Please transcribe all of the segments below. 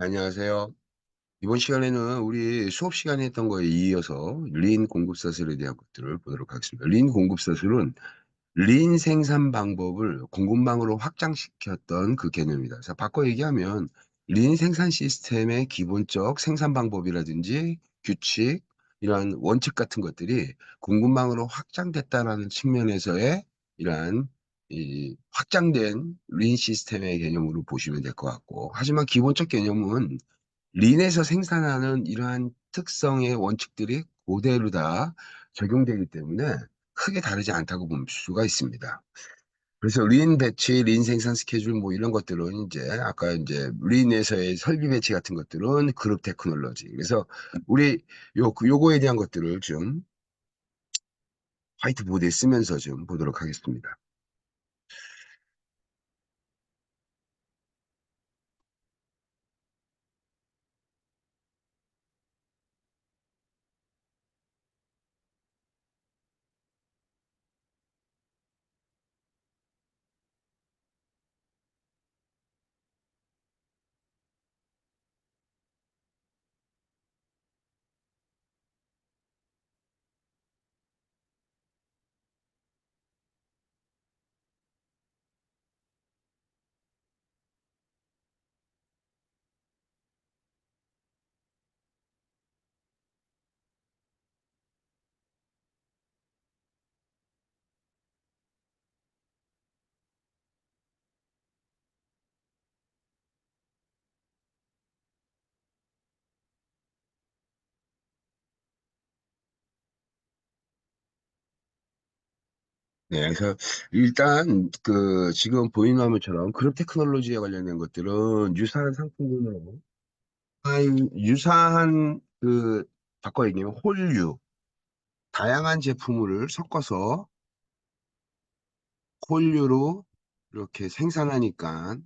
안녕하세요. 이번 시간에는 우리 수업 시간에 했던 거에 이어서 린 공급사슬에 대한 것들을 보도록 하겠습니다. 린 공급사슬은 린 생산 방법을 공급망으로 확장시켰던 그 개념입니다. 그래서 바꿔 얘기하면 린 생산 시스템의 기본적 생산 방법이라든지 규칙, 이러한 원칙 같은 것들이 공급망으로 확장됐다라는 측면에서의 이러한 이 확장된 린 시스템의 개념으로 보시면 될 것 같고, 하지만 기본적 개념은 린에서 생산하는 이러한 특성의 원칙들이 그대로 다 적용되기 때문에 크게 다르지 않다고 볼 수가 있습니다. 그래서 린 배치, 린 생산 스케줄 뭐 이런 것들은 이제 아까 이제 린에서의 설비 배치 같은 것들은 그룹 테크놀로지. 그래서 우리 요거에 대한 것들을 좀 화이트보드에 쓰면서 좀 보도록 하겠습니다. 네, 그래서 일단 그 지금 보이는 화면처럼 그룹 테크놀로지에 관련된 것들은 유사한 상품군으로 유사한 그 바꿔 얘기하면 홀류 다양한 제품을 섞어서 홀류로 이렇게 생산하니까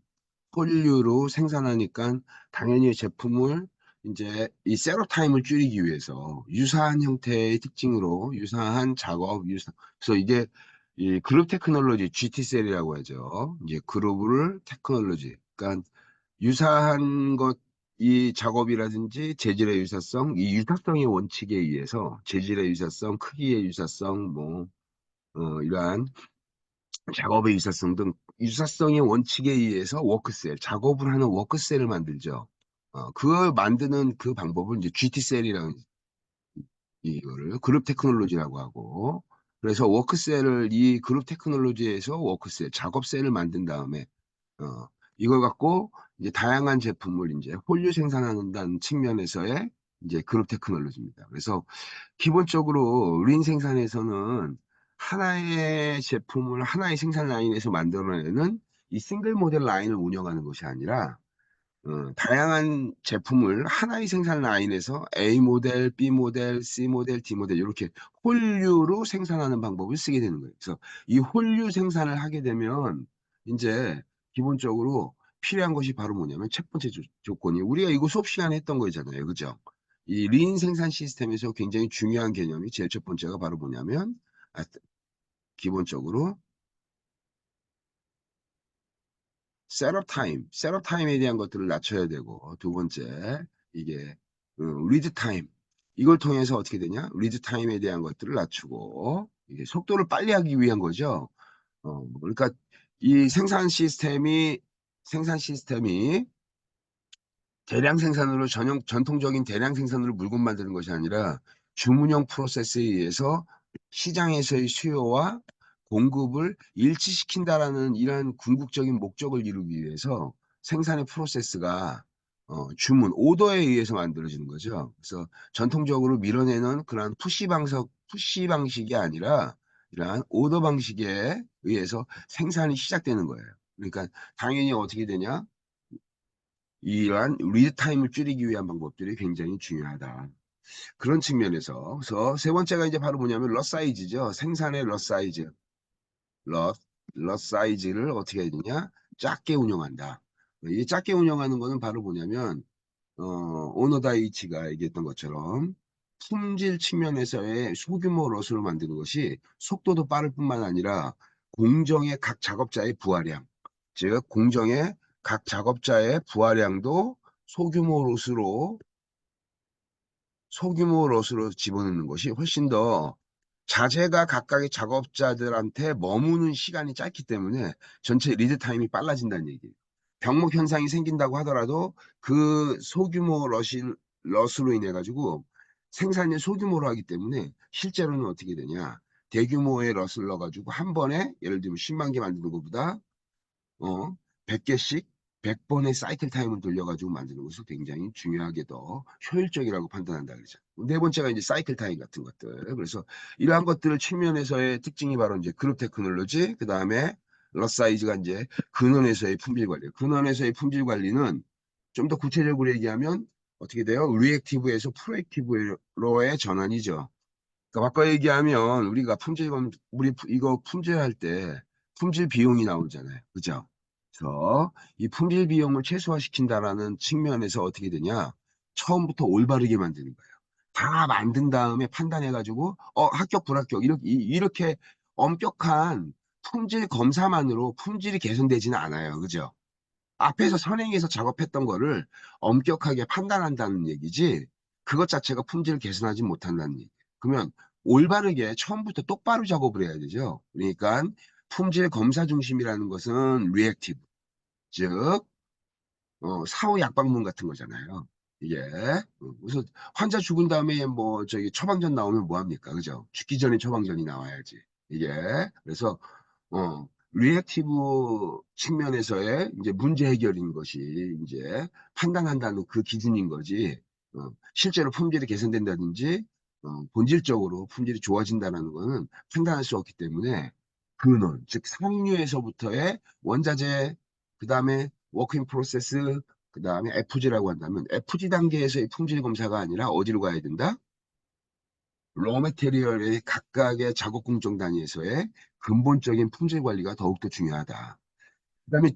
홀류로 생산하니까 당연히 제품을 이제 이 셋업 타임을 줄이기 위해서 유사한 형태의 특징으로 유사한 작업 그래서 이게 이 그룹 테크놀로지 GT셀이라고 하죠. 이제 그룹을 테크놀로지 그러니까 유사한 것, 이 작업이라든지 재질의 유사성, 이 유사성의 원칙에 의해서 재질의 유사성, 크기의 유사성, 이러한 작업의 유사성 등 유사성의 원칙에 의해서 워크셀, 작업을 하는 워크셀을 만들죠. 그걸 만드는 그 방법을 이제 GT셀이라는 이거를 그룹 테크놀로지라고 하고, 그래서 워크셀을 이 그룹 테크놀로지에서 워크셀, 작업셀을 만든 다음에 이걸 갖고 이제 다양한 제품을 이제 홀류 생산한다는 측면에서의 이제 그룹 테크놀로지입니다. 그래서 기본적으로 린 생산에서는 하나의 제품을 하나의 생산 라인에서 만들어내는 이 싱글 모델 라인을 운영하는 것이 아니라 다양한 제품을 하나의 생산 라인에서 A 모델, B 모델, C 모델, D 모델 이렇게 홀류로 생산하는 방법을 쓰게 되는 거예요. 그래서 이 홀류 생산을 하게 되면 이제 기본적으로 필요한 것이 바로 뭐냐면 첫 번째 조건이 우리가 이거 수업 시간에 했던 거잖아요. 그죠? 이 린 생산 시스템에서 굉장히 중요한 개념이 제일 첫 번째가 바로 뭐냐면 기본적으로 셋업 타임에 대한 것들을 낮춰야 되고, 두 번째, 이게, 리드 타임. 이걸 통해서 어떻게 되냐? 리드 타임에 대한 것들을 낮추고, 이게 속도를 빨리 하기 위한 거죠. 그러니까 이 생산 시스템이 대량 생산으로 전통적인 대량 생산으로 물건 만드는 것이 아니라 주문형 프로세스에 의해서 시장에서의 수요와 공급을 일치시킨다라는 이러한 궁극적인 목적을 이루기 위해서 생산의 프로세스가 오더에 의해서 만들어지는 거죠. 그래서 전통적으로 밀어내는 그런 푸시 방식이 아니라 이러한 오더 방식에 의해서 생산이 시작되는 거예요. 그러니까 당연히 어떻게 되냐? 이러한 리드 타임을 줄이기 위한 방법들이 굉장히 중요하다. 그런 측면에서 그래서 세 번째가 이제 바로 뭐냐면 럿 사이즈죠. 생산의 럿 사이즈. 럿, 럿 사이즈를 어떻게 해야 되냐? 작게 운영한다. 이 작게 운영하는 거는 바로 뭐냐면 오노다이치가 얘기했던 것처럼 품질 측면에서의 소규모 럿으로 만드는 것이 속도도 빠를 뿐만 아니라 공정의 각 작업자의 부하량, 즉 공정의 각 작업자의 부하량도 소규모 롯으로 집어넣는 것이 훨씬 더 자재가 각각의 작업자들한테 머무는 시간이 짧기 때문에 전체 리드 타임이 빨라진다는 얘기예요. 병목 현상이 생긴다고 하더라도 그 소규모 럿으로 인해 가지고 생산을 소규모로 하기 때문에 실제로는 어떻게 되냐. 대규모의 럿을 넣어가지고 한 번에 예를 들면 10만 개 만드는 것보다 100개씩 100번의 사이클 타임을 돌려가지고 만드는 것이 굉장히 중요하게 더 효율적이라고 판단한다 그러죠. 네 번째가 이제 사이클 타임 같은 것들. 그래서 이러한 것들 측면에서의 특징이 바로 이제 그룹 테크놀로지, 그 다음에 럿 사이즈가 이제 근원에서의 품질 관리. 근원에서의 품질 관리는 좀 더 구체적으로 얘기하면 어떻게 돼요? 리액티브에서 프로액티브로의 전환이죠. 그러니까 바꿔 얘기하면 우리가 우리 이거 품질할 때 품질 비용이 나오잖아요. 그죠? 그래서 이 품질 비용을 최소화시킨다라는 측면에서 어떻게 되냐? 처음부터 올바르게 만드는 거예요. 다 만든 다음에 판단해가지고 합격 불합격 이렇게 엄격한 품질 검사만으로 품질이 개선되지는 않아요. 그죠? 앞에서 선행해서 작업했던 거를 엄격하게 판단한다는 얘기지 그것 자체가 품질을 개선하지 못한다는 얘기. 그러면 올바르게 처음부터 똑바로 작업을 해야 되죠. 그러니까 품질 검사 중심이라는 것은 리액티브, 즉 사후 약방문 같은 거잖아요. 이게 그래서 환자 죽은 다음에 뭐 저기 처방전 나오면 뭐 합니까? 그죠? 죽기 전에 처방전이 나와야지. 이게 그래서 리액티브 측면에서의 이제 문제 해결인 것이 이제 판단한다는 그 기준인 거지. 실제로 품질이 개선된다든지 본질적으로 품질이 좋아진다는 거는 판단할 수 없기 때문에 근원, 즉 상류에서부터의 원자재, 그 다음에 워킹 프로세스, 그 다음에 FG라고 한다면 FG 단계에서의 품질 검사가 아니라 어디로 가야 된다? 로 메테리얼의 각각의 작업 공정 단위에서의 근본적인 품질 관리가 더욱더 중요하다. 그다음에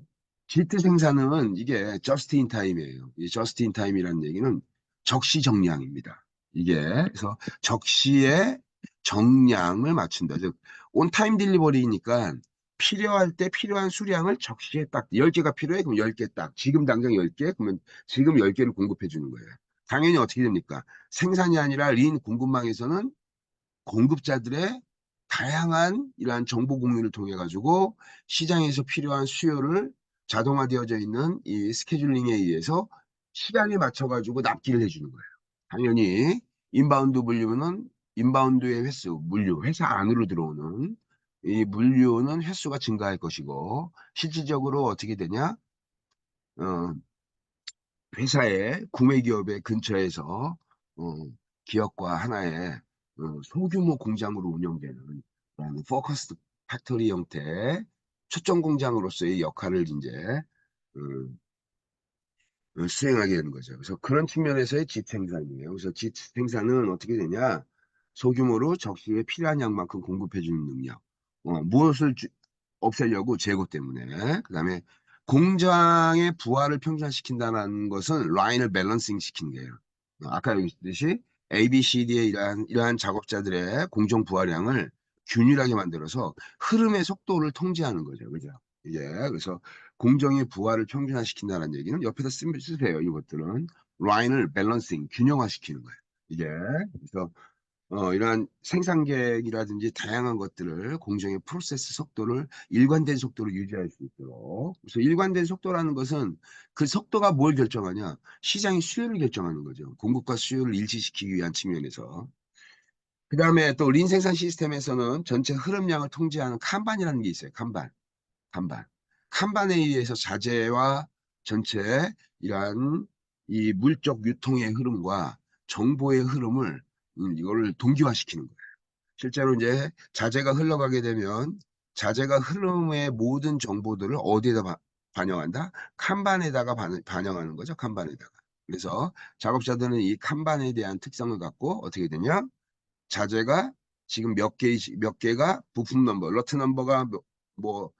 지트 생산은 이게 저스트 인 타임이에요. 이 저스트 인 타임이라는 얘기는 적시 정량입니다. 이게 그래서 적시의 정량을 맞춘다. 즉 온타임 딜리버리니까 필요할 때 필요한 수량을 적시에 딱 10개가 필요해? 그럼 10개 딱. 지금 당장 10개? 그러면 지금 10개를 공급해 주는 거예요. 당연히 어떻게 됩니까? 생산이 아니라 린 공급망에서는 공급자들의 다양한 이러한 정보 공유를 통해 가지고 시장에서 필요한 수요를 자동화되어져 있는 이 스케줄링에 의해서 시간에 맞춰 가지고 납기를 해주는 거예요. 당연히 인바운드 물류는 인바운드의 횟수, 물류, 회사 안으로 들어오는 이 물류는 횟수가 증가할 것이고 실질적으로 어떻게 되냐? 어, 회사의 구매 기업의 근처에서 기업과 하나의 소규모 공장으로 운영되는 그런 포커스 팩토리 형태의 초점 공장으로서의 역할을 이제 어, 수행하게 되는 거죠. 그래서 그런 측면에서의 집생산이에요. 그래서 집생산은 어떻게 되냐? 소규모로 적시에 필요한 양만큼 공급해주는 능력. 무엇을 없애려고 재고 때문에. 그다음에 공장의 부하를 평준화시킨다는 것은 라인을 밸런싱 시키는 거예요. 아까 얘기했듯이 A, B, C, D의 이러한 작업자들의 공정 부하량을 균일하게 만들어서 흐름의 속도를 통제하는 거죠. 그죠? 이게 그래서 공정의 부하를 평준화시킨다는 얘기는 옆에다 쓰세요. 이것들은 라인을 밸런싱, 균형화시키는 거예요. 이게 그래서 이러한 생산 계획이라든지 다양한 것들을 공정의 프로세스 속도를 일관된 속도로 유지할 수 있도록. 그래서 일관된 속도라는 것은 그 속도가 뭘 결정하냐? 시장의 수요를 결정하는 거죠. 공급과 수요를 일치시키기 위한 측면에서. 그 다음에 또 린 생산 시스템에서는 전체 흐름량을 통제하는 칸반이라는 게 있어요. 칸반. 칸반. 칸반에 의해서 자재와 전체 이러한 이 물적 유통의 흐름과 정보의 흐름을 이거를 동기화시키는 거예요. 실제로 이제 자재가 흘러가게 되면 자재가 흐름의 모든 정보들을 어디에다 반영한다? 칸반에다가 반영하는 거죠. 칸반에다가. 그래서 작업자들은 이 칸반에 대한 특성을 갖고 어떻게 되냐? 자재가 지금 몇 개가 부품 넘버, 러트 넘버가 뭐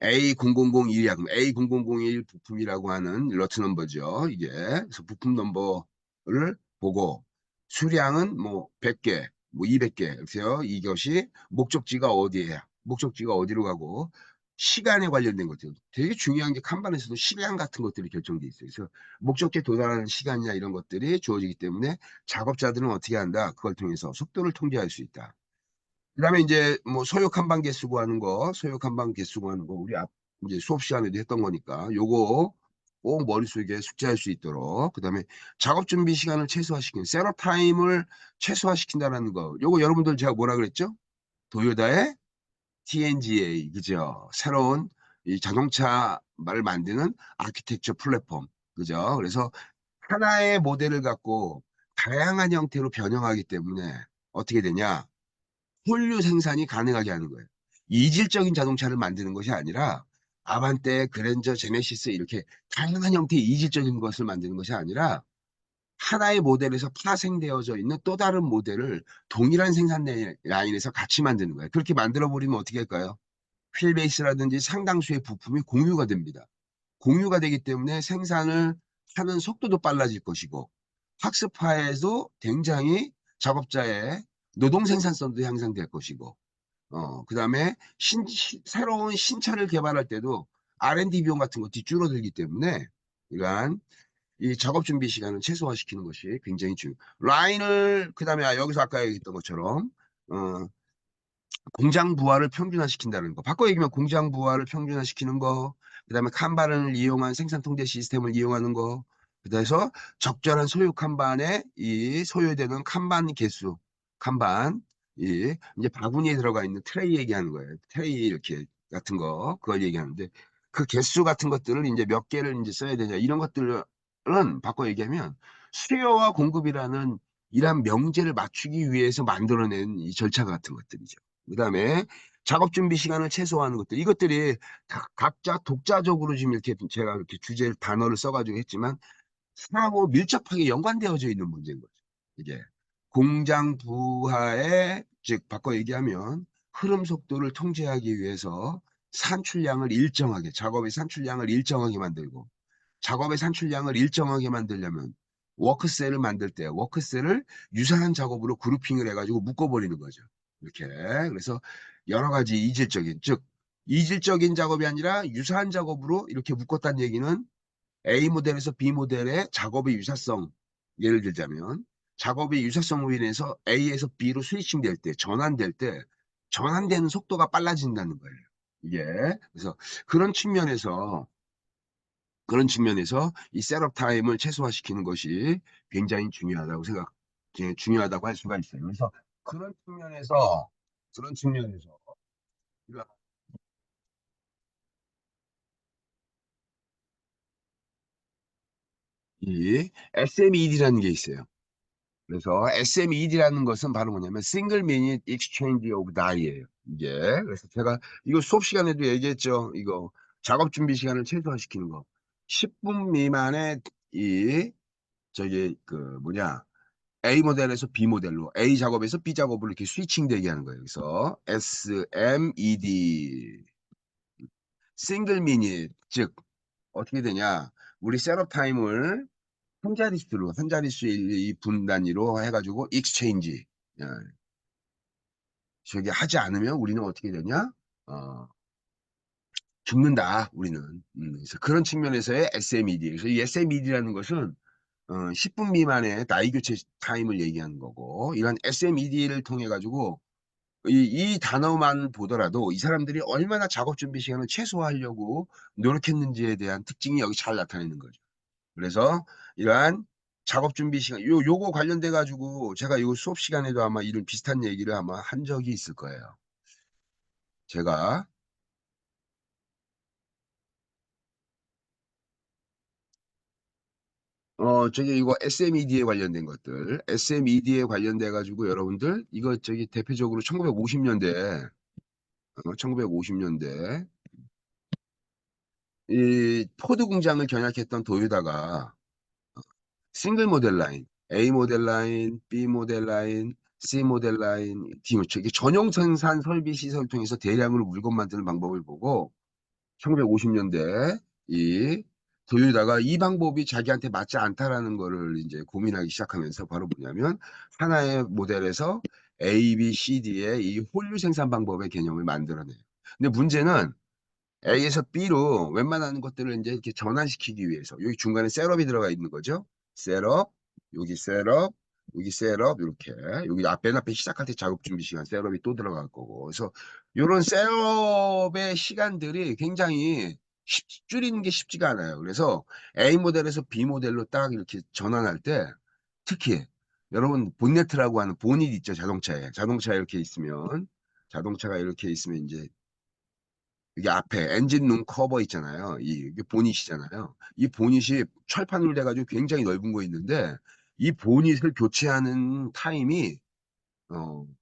A0001이야. 그럼 A0001 부품이라고 하는 러트 넘버죠. 이게. 그래서 부품 넘버를 보고 수량은 뭐 100개, 뭐 200개. 그래서 이것이 목적지가 어디에요? 목적지가 어디로 가고 시간에 관련된 것들. 되게 중요한 게 칸반에서도 시간 같은 것들이 결정돼 있어요. 그래서 목적지에 도달하는 시간이나 이런 것들이 주어지기 때문에 작업자들은 어떻게 한다? 그걸 통해서 속도를 통제할 수 있다. 그다음에 이제 뭐 소요 칸반 개수 구하는 거, 소요 칸반 개수 구하는 거 우리 앞 이제 수업 시간에도 했던 거니까 요거 꼭 머릿속에 숙지할 수 있도록. 그다음에 작업 준비 시간을 최소화시키는 셋업 타임을 최소화시킨다라는 거. 요거 여러분들 제가 뭐라 그랬죠? 도요다의 TNGA, 그죠? 새로운 이 자동차를 만드는 아키텍처 플랫폼, 그죠? 그래서 하나의 모델을 갖고 다양한 형태로 변형하기 때문에 어떻게 되냐? 홀류 생산이 가능하게 하는 거예요. 이질적인 자동차를 만드는 것이 아니라 아반떼, 그랜저, 제네시스 이렇게 다양한 형태의 이질적인 것을 만드는 것이 아니라 하나의 모델에서 파생되어져 있는 또 다른 모델을 동일한 생산 라인에서 같이 만드는 거예요. 그렇게 만들어 버리면 어떻게 할까요? 휠베이스라든지 상당수의 부품이 공유가 됩니다. 공유가 되기 때문에 생산을 하는 속도도 빨라질 것이고 학습화에도 굉장히 작업자의 노동 생산성도 향상될 것이고 그다음에 새로운 신차를 개발할 때도 R&D 비용 같은 것들이 줄어들기 때문에 이러한 이 작업 준비 시간을 최소화시키는 것이 굉장히 중요해요. 라인을 그다음에 여기서 아까 얘기했던 것처럼 어, 공장 부하를 평준화시킨다는 거. 바꿔 얘기하면 공장 부하를 평준화시키는 거, 그다음에 칸반을 이용한 생산 통제 시스템을 이용하는 거, 그래서 적절한 소유 칸반에 이 소요되는 칸반 개수, 칸반, 이 이제 바구니에 들어가 있는 트레이 얘기하는 거예요. 트레이 이렇게 같은 거, 그걸 얘기하는데 그 개수 같은 것들을 이제 몇 개를 이제 써야 되냐 이런 것들은 바꿔 얘기하면 수요와 공급이라는 이러한 명제를 맞추기 위해서 만들어낸 이 절차 같은 것들이죠. 그다음에 작업 준비 시간을 최소화하는 것들 이것들이 각자 독자적으로 지금 이렇게 제가 이렇게 주제 단어를 써가지고 했지만 서로 밀접하게 연관되어져 있는 문제인 거죠. 이게 공장 부하의 즉 바꿔 얘기하면 흐름 속도를 통제하기 위해서 산출량을 일정하게 작업의 산출량을 일정하게 만들고 작업의 산출량을 일정하게 만들려면 워크셀을 만들 때 워크셀을 유사한 작업으로 그룹핑을 해가지고 묶어버리는 거죠. 이렇게. 그래서 여러 가지 이질적인, 즉, 이질적인 작업이 아니라 유사한 작업으로 이렇게 묶었다는 얘기는 A 모델에서 B 모델의 작업의 유사성, 예를 들자면 작업의 유사성으로 인해서 A에서 B로 스위칭 될 때, 전환될 때, 전환되는 속도가 빨라진다는 거예요. 이게. 그래서 그런 측면에서 이 셋업 타임을 최소화시키는 것이 굉장히 중요하다고 중요하다고 할 수가 있어요. 그래서 그런 측면에서, 그런 측면에서, 이 SMED라는 게 있어요. 그래서 SMED라는 것은 바로 뭐냐면 Single Minute Exchange of Die예요. 이게. 그래서 제가 이거 수업 시간에도 얘기했죠. 이거 작업 준비 시간을 최소화시키는 거. 10분 미만의 이, 저기, 그, 뭐냐. A 모델에서 B 모델로, A 작업에서 B 작업으로 이렇게 스위칭 되게 하는 거예요. 그래서 SMED, 싱글 미닛, 즉 어떻게 되냐? 우리 셋업 타임을 한 자릿수의 분 단위로 해가지고 익스체인지 저기 하지 않으면 우리는 어떻게 되냐? 어, 죽는다. 우리는. 그래서 그런 측면에서의 SMED. 그래서 이 SMED라는 것은 10분 미만의 나이 교체 타임을 얘기하는 거고 이런 SMED를 통해 가지고 이 단어만 보더라도 이 사람들이 얼마나 작업 준비 시간을 최소화하려고 노력했는지에 대한 특징이 여기 잘 나타내는 거죠. 그래서 이러한 작업 준비 시간, 요거 관련돼 가지고 제가 요 수업 시간에도 아마 이런 비슷한 얘기를 아마 한 적이 있을 거예요. 제가 저기 이거 SMED에 관련된 것들, SMED에 관련돼 가지고 여러분들 이거 저기 대표적으로 1950년대, 1950년대 이 포드 공장을 견약했던 도요다가 싱글 모델 라인, A 모델 라인, B 모델 라인, C 모델 라인, D 이게 전용 생산 설비 시설을 통해서 대량으로 물건 만드는 방법을 보고 1950년대 이 도요다가 이 방법이 자기한테 맞지 않다라는 거를 이제 고민하기 시작하면서 바로 뭐냐면 하나의 모델에서 A, B, C, D의 이 홀류 생산 방법의 개념을 만들어내요. 근데 문제는 A에서 B로 웬만한 것들을 이제 이렇게 전환시키기 위해서 여기 중간에 셋업이 들어가 있는 거죠. 셋업, 여기 셋업, 여기 셋업 이렇게 여기 앞에 시작할 때 작업 준비 시간 셋업이 또 들어갈 거고 그래서 이런 셋업의 시간들이 굉장히 줄이는 게 쉽지가 않아요. 그래서 A 모델에서 B 모델로 딱 이렇게 전환할 때 특히 여러분 본네트라고 하는 본닛 있죠 자동차에 이렇게 있으면 자동차가 이렇게 있으면 이제 이게 앞에 엔진룸 커버 있잖아요. 이게 보닛이잖아요. 이 보닛이 철판으로 돼가지고 굉장히 넓은 거 있는데 이 보닛을 교체하는 타임이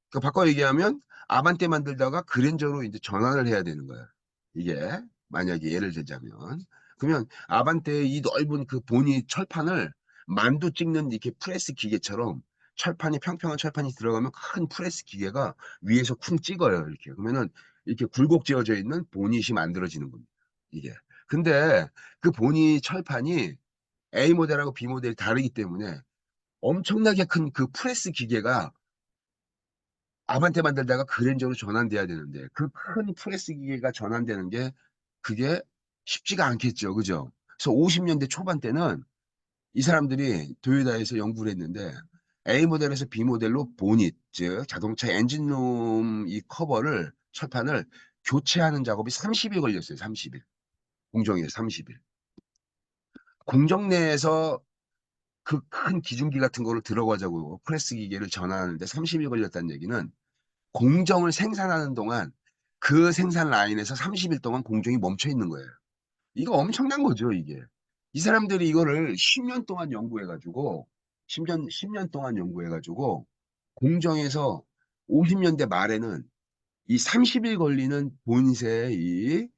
그 바꿔 얘기하면 아반떼 만들다가 그랜저로 이제 전환을 해야 되는 거예요. 이게 만약에 예를 들자면 그러면 아반떼의 이 넓은 그 보닛 철판을 만두 찍는 이렇게 프레스 기계처럼 철판이 평평한 철판이 들어가면 큰 프레스 기계가 위에서 쿵 찍어요. 이렇게 그러면은 이렇게 굴곡 지어져 있는 보닛이 만들어지는 겁니다. 이게 근데 그 보닛 철판이 A 모델하고 B 모델이 다르기 때문에 엄청나게 큰 그 프레스 기계가 아반떼 만들다가 그랜저로 전환돼야 되는데 그 큰 프레스 기계가 전환되는 게 그게 쉽지가 않겠죠. 그죠? 그래서 50년대 초반 때는 이 사람들이 도요다에서 연구를 했는데 A 모델에서 B 모델로 보닛, 즉 자동차 엔진룸 이 커버를 철판을 교체하는 작업이 30일 걸렸어요. 30일. 공정에서 30일. 공정 내에서 그 큰 기중기 같은 거를 들어가자고 프레스 기계를 전환하는데 30일 걸렸다는 얘기는 공정을 생산하는 동안 그 생산 라인에서 30일 동안 공정이 멈춰 있는 거예요. 이거 엄청난 거죠, 이게. 이 사람들이 이거를 10년 동안 연구해가지고, 10년 동안 연구해가지고, 공정에서 50년대 말에는 이 30일 걸리는 본세의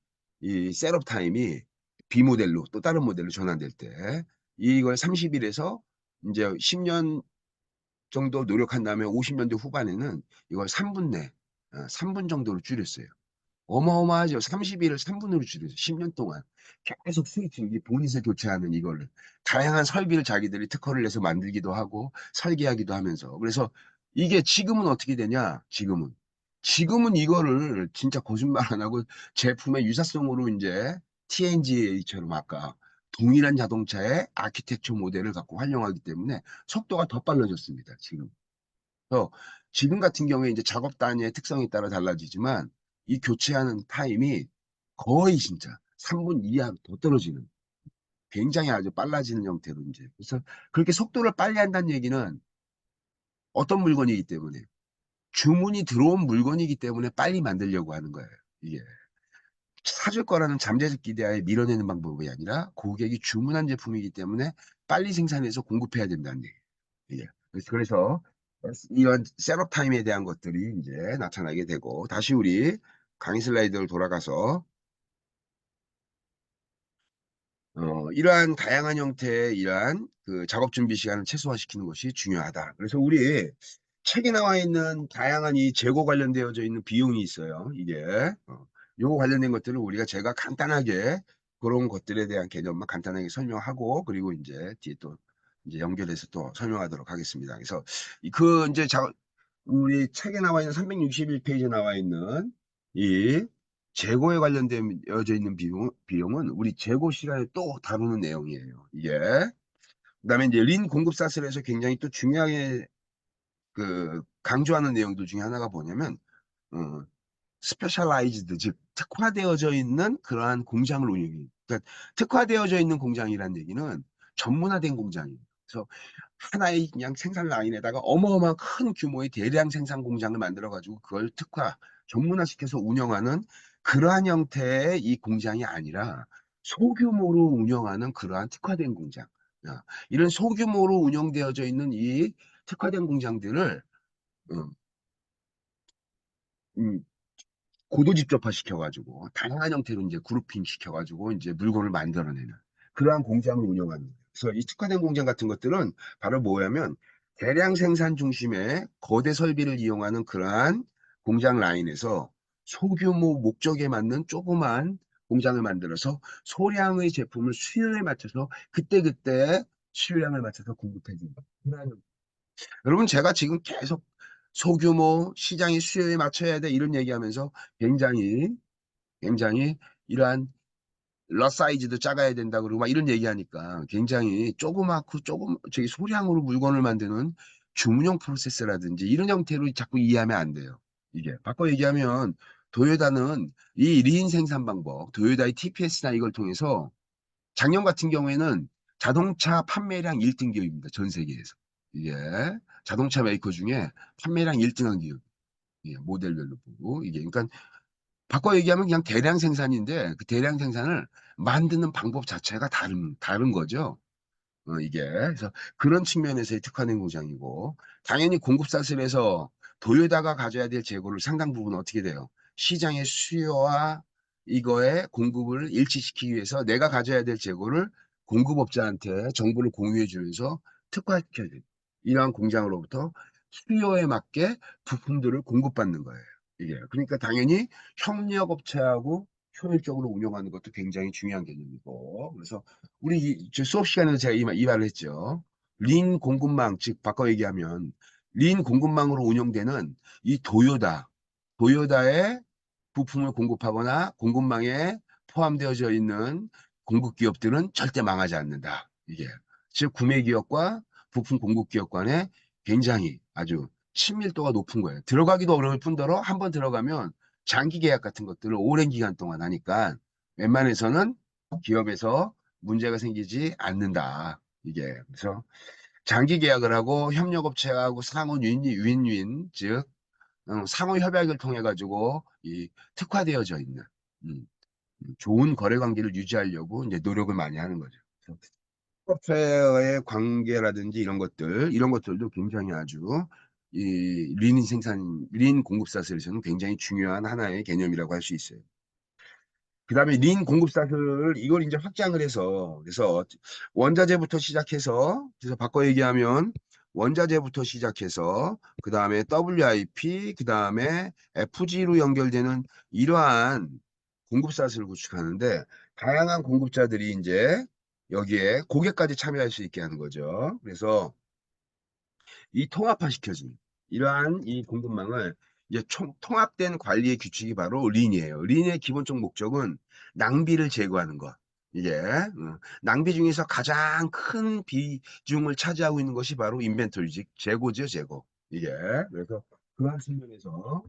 이 셋업 타임이 B 모델로 또 다른 모델로 전환될 때, 이걸 30일에서 이제 10년 정도 노력한 다음에 50년대 후반에는 이걸 3분 내, 3분 정도로 줄였어요. 어마어마하죠. 30일을 3분으로 줄였어요. 10년 동안. 계속 스위칭, 이 보닛을 교체하는 이거를. 다양한 설비를 자기들이 특허를 내서 만들기도 하고, 설계하기도 하면서. 그래서 이게 지금은 어떻게 되냐? 지금은 이거를 진짜 거짓말 안 하고 제품의 유사성으로 이제 TNGA처럼 아까 동일한 자동차의 아키텍처 모델을 갖고 활용하기 때문에 속도가 더 빨라졌습니다. 지금. 그래서 지금 같은 경우에 이제 작업 단위의 특성에 따라 달라지지만 이 교체하는 타임이 거의 진짜 3분 이하로 더 떨어지는 굉장히 아주 빨라지는 형태로 이제 그래서 그렇게 속도를 빨리 한다는 얘기는 어떤 물건이기 때문에 주문이 들어온 물건이기 때문에 빨리 만들려고 하는 거예요. 이게 사줄 거라는 잠재적 기대하에 밀어내는 방법이 아니라 고객이 주문한 제품이기 때문에 빨리 생산해서 공급해야 된다는 얘기예요. 이게. 그래서 이런 셋업 타임에 대한 것들이 이제 나타나게 되고 다시 우리 강의 슬라이드를 돌아가서 이러한 다양한 형태의 이러한 그 작업 준비 시간을 최소화시키는 것이 중요하다. 그래서 우리 책에 나와 있는 다양한 이 재고 관련되어져 있는 비용이 있어요. 이게 요거 관련된 것들을 우리가 제가 간단하게 그런 것들에 대한 개념만 간단하게 설명하고 그리고 이제 뒤에 또 이제 연결해서 또 설명하도록 하겠습니다. 그래서 그 이제 우리 책에 나와 있는 361페이지에 나와 있는 이 재고에 관련되어져 있는 비용은 우리 재고 시간에 또 다루는 내용이에요. 이게. 그다음에 이제 린 공급 사슬에서 굉장히 또 중요하게 그 강조하는 내용들 중에 하나가 뭐냐면 어, 스페셜라이즈드 즉 특화되어져 있는 그러한 공장을 운영해요. 그러니까 특화되어져 있는 공장이라는 얘기는 전문화된 공장이에요. 그래서 하나의 그냥 생산 라인에다가 어마어마한 큰 규모의 대량 생산 공장을 만들어 가지고 그걸 전문화시켜서 운영하는 그러한 형태의 이 공장이 아니라 소규모로 운영하는 그러한 특화된 공장. 이런 소규모로 운영되어져 있는 이 특화된 공장들을 어, 음, 고도 집접화 시켜가지고 다양한 형태로 이제 그룹핑 시켜가지고 이제 물건을 만들어내는 그러한 공장을 운영하는 거예요. 그래서 이 특화된 공장 같은 것들은 바로 뭐냐면 대량 생산 중심의 거대 설비를 이용하는 그러한 공장 라인에서 소규모 목적에 맞는 조그만 공장을 만들어서 소량의 제품을 수요에 맞춰서 그때그때 수요량을 맞춰서 공급해 준다. 여러분 제가 지금 계속 소규모 시장의 수요에 맞춰야 돼 이런 얘기하면서 굉장히 이러한 러 사이즈도 작아야 된다 그러고 막 이런 얘기하니까 굉장히 조그맣고 조금 저기 소량으로 물건을 만드는 주문형 프로세스라든지 이런 형태로 자꾸 이해하면 안 돼요. 이게 바꿔 얘기하면 도요타는 이 리인 생산 방법, 도요타의 TPS나 이걸 통해서 작년 같은 경우에는 자동차 판매량 1등 기업입니다. 전 세계에서. 이게 자동차 메이커 중에 판매량 1등한 기업. 예, 모델별로 보고 이게 그러니까 바꿔 얘기하면 그냥 대량 생산인데 그 대량 생산을 만드는 방법 자체가 다른 거죠. 이게. 그래서 그런 측면에서의 특화된 공장이고, 당연히 공급 사슬에서 도요다가 가져야 될 재고를 상당 부분 어떻게 돼요? 시장의 수요와 이거의 공급을 일치시키기 위해서 내가 가져야 될 재고를 공급업자한테 정보를 공유해 주면서 특화시켜야 돼요. 이러한 공장으로부터 수요에 맞게 부품들을 공급받는 거예요. 이게. 그러니까 당연히 협력업체하고 효율적으로 운영하는 것도 굉장히 중요한 개념이고, 그래서 우리 저 수업 시간에도 제가 이 말을 했죠. 린 공급망, 즉 바꿔 얘기하면 린 공급망으로 운영되는 이 도요다의 부품을 공급하거나 공급망에 포함되어져 있는 공급 기업들은 절대 망하지 않는다. 이게 즉 구매 기업과 부품 공급 기업 간에 굉장히 아주 친밀도가 높은 거예요. 들어가기도 어려울 뿐더러 한번 들어가면 장기 계약 같은 것들을 오랜 기간 동안 하니까 웬만해서는 기업에서 문제가 생기지 않는다. 이게 그래서 장기 계약을 하고 협력업체하고 상호 윈윈 즉 상호 협약을 통해 가지고 이 특화되어져 있는 음, 좋은 거래 관계를 유지하려고 이제 노력을 많이 하는 거죠. 업체와의 관계라든지 이런 것들도 굉장히 아주 린 공급사슬에서는 굉장히 중요한 하나의 개념이라고 할 수 있어요. 그 다음에 린 공급사슬 이걸 이제 확장을 해서 그래서 원자재부터 시작해서 그래서 바꿔 얘기하면 원자재부터 시작해서 그 다음에 WIP 그 다음에 FG로 연결되는 이러한 공급사슬을 구축하는데 다양한 공급자들이 이제 여기에 고객까지 참여할 수 있게 하는 거죠. 그래서 이 통합화시켜진 이러한 이 공급망을 이제 통합된 관리의 규칙이 바로 린이에요. 린의 기본적 목적은 낭비를 제거하는 것. 이게 낭비 중에서 가장 큰 비중을 차지하고 있는 것이 바로 인벤토리직 재고죠, 재고. 이게 그래서 그러한 측면에서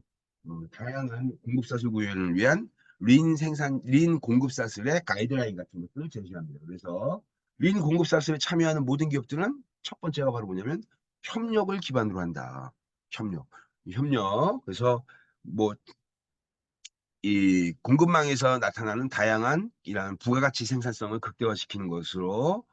다양한 공급사슬 구현을 위한 린 공급사슬의 가이드라인 같은 것들을 제시합니다. 그래서 린 공급사슬에 참여하는 모든 기업들은 첫 번째가 바로 뭐냐면 협력을 기반으로 한다. 협력. 협력. 그래서 뭐 이 공급망에서 나타나는 다양한 이러한 부가가치 생산성을 극대화시키는 것으로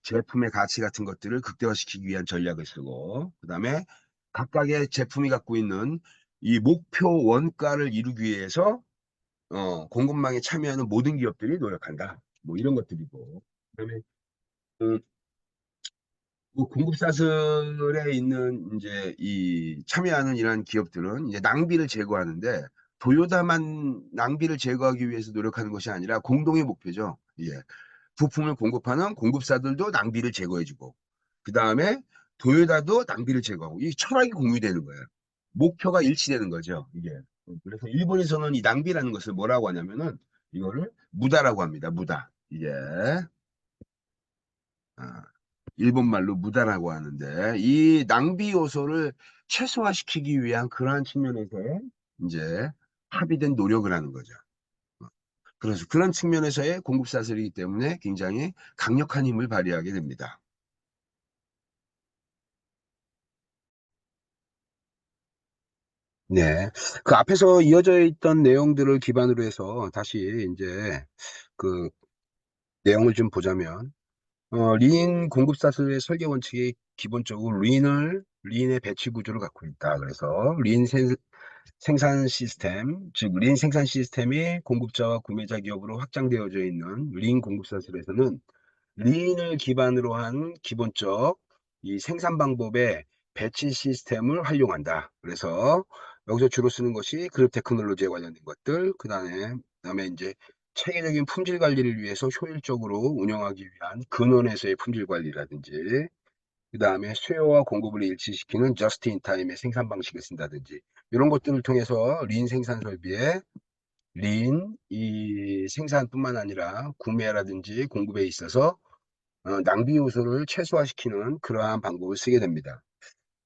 제품의 가치 같은 것들을 극대화시키기 위한 전략을 쓰고 그다음에 각각의 제품이 갖고 있는 이 목표 원가를 이루기 위해서 공급망에 참여하는 모든 기업들이 노력한다. 뭐 이런 것들이고 그다음에 음, 그 공급사슬에 있는 이제 이 참여하는 이러한 기업들은 이제 낭비를 제거하는데 도요다만 낭비를 제거하기 위해서 노력하는 것이 아니라 공동의 목표죠. 예. 부품을 공급하는 공급사들도 낭비를 제거해주고 그 다음에 도요다도 낭비를 제거하고 이 철학이 공유되는 거예요. 목표가 일치되는 거죠. 이게. 그래서 일본에서는 이 낭비라는 것을 뭐라고 하냐면은 이거를 무다라고 합니다. 무다. 이게. 아, 일본 말로 무다라고 하는데 이 낭비 요소를 최소화시키기 위한 그러한 측면에서 이제 합의된 노력을 하는 거죠. 그래서 그런 측면에서의 공급사슬이기 때문에 굉장히 강력한 힘을 발휘하게 됩니다. 네. 그 앞에서 이어져 있던 내용들을 기반으로 해서 다시 이제 그 내용을 좀 보자면, 린 공급사슬의 설계 원칙이 기본적으로 린의 배치 구조를 갖고 있다. 그래서 생산 시스템, 즉 린 생산 시스템이 공급자와 구매자 기업으로 확장되어져 있는 린 공급사슬에서는 린을 기반으로 한 기본적 이 생산 방법의 배치 시스템을 활용한다. 그래서 여기서 주로 쓰는 것이 그룹 테크놀로지에 관련된 것들, 그다음에 이제 체계적인 품질 관리를 위해서 효율적으로 운영하기 위한 근원에서의 품질 관리라든지, 그다음에 수요와 공급을 일치시키는 저스트 인 타임의 생산 방식을 쓴다든지 이런 것들을 통해서 린 생산 설비의 이 생산뿐만 아니라 구매라든지 공급에 있어서 낭비 요소를 최소화시키는 그러한 방법을 쓰게 됩니다.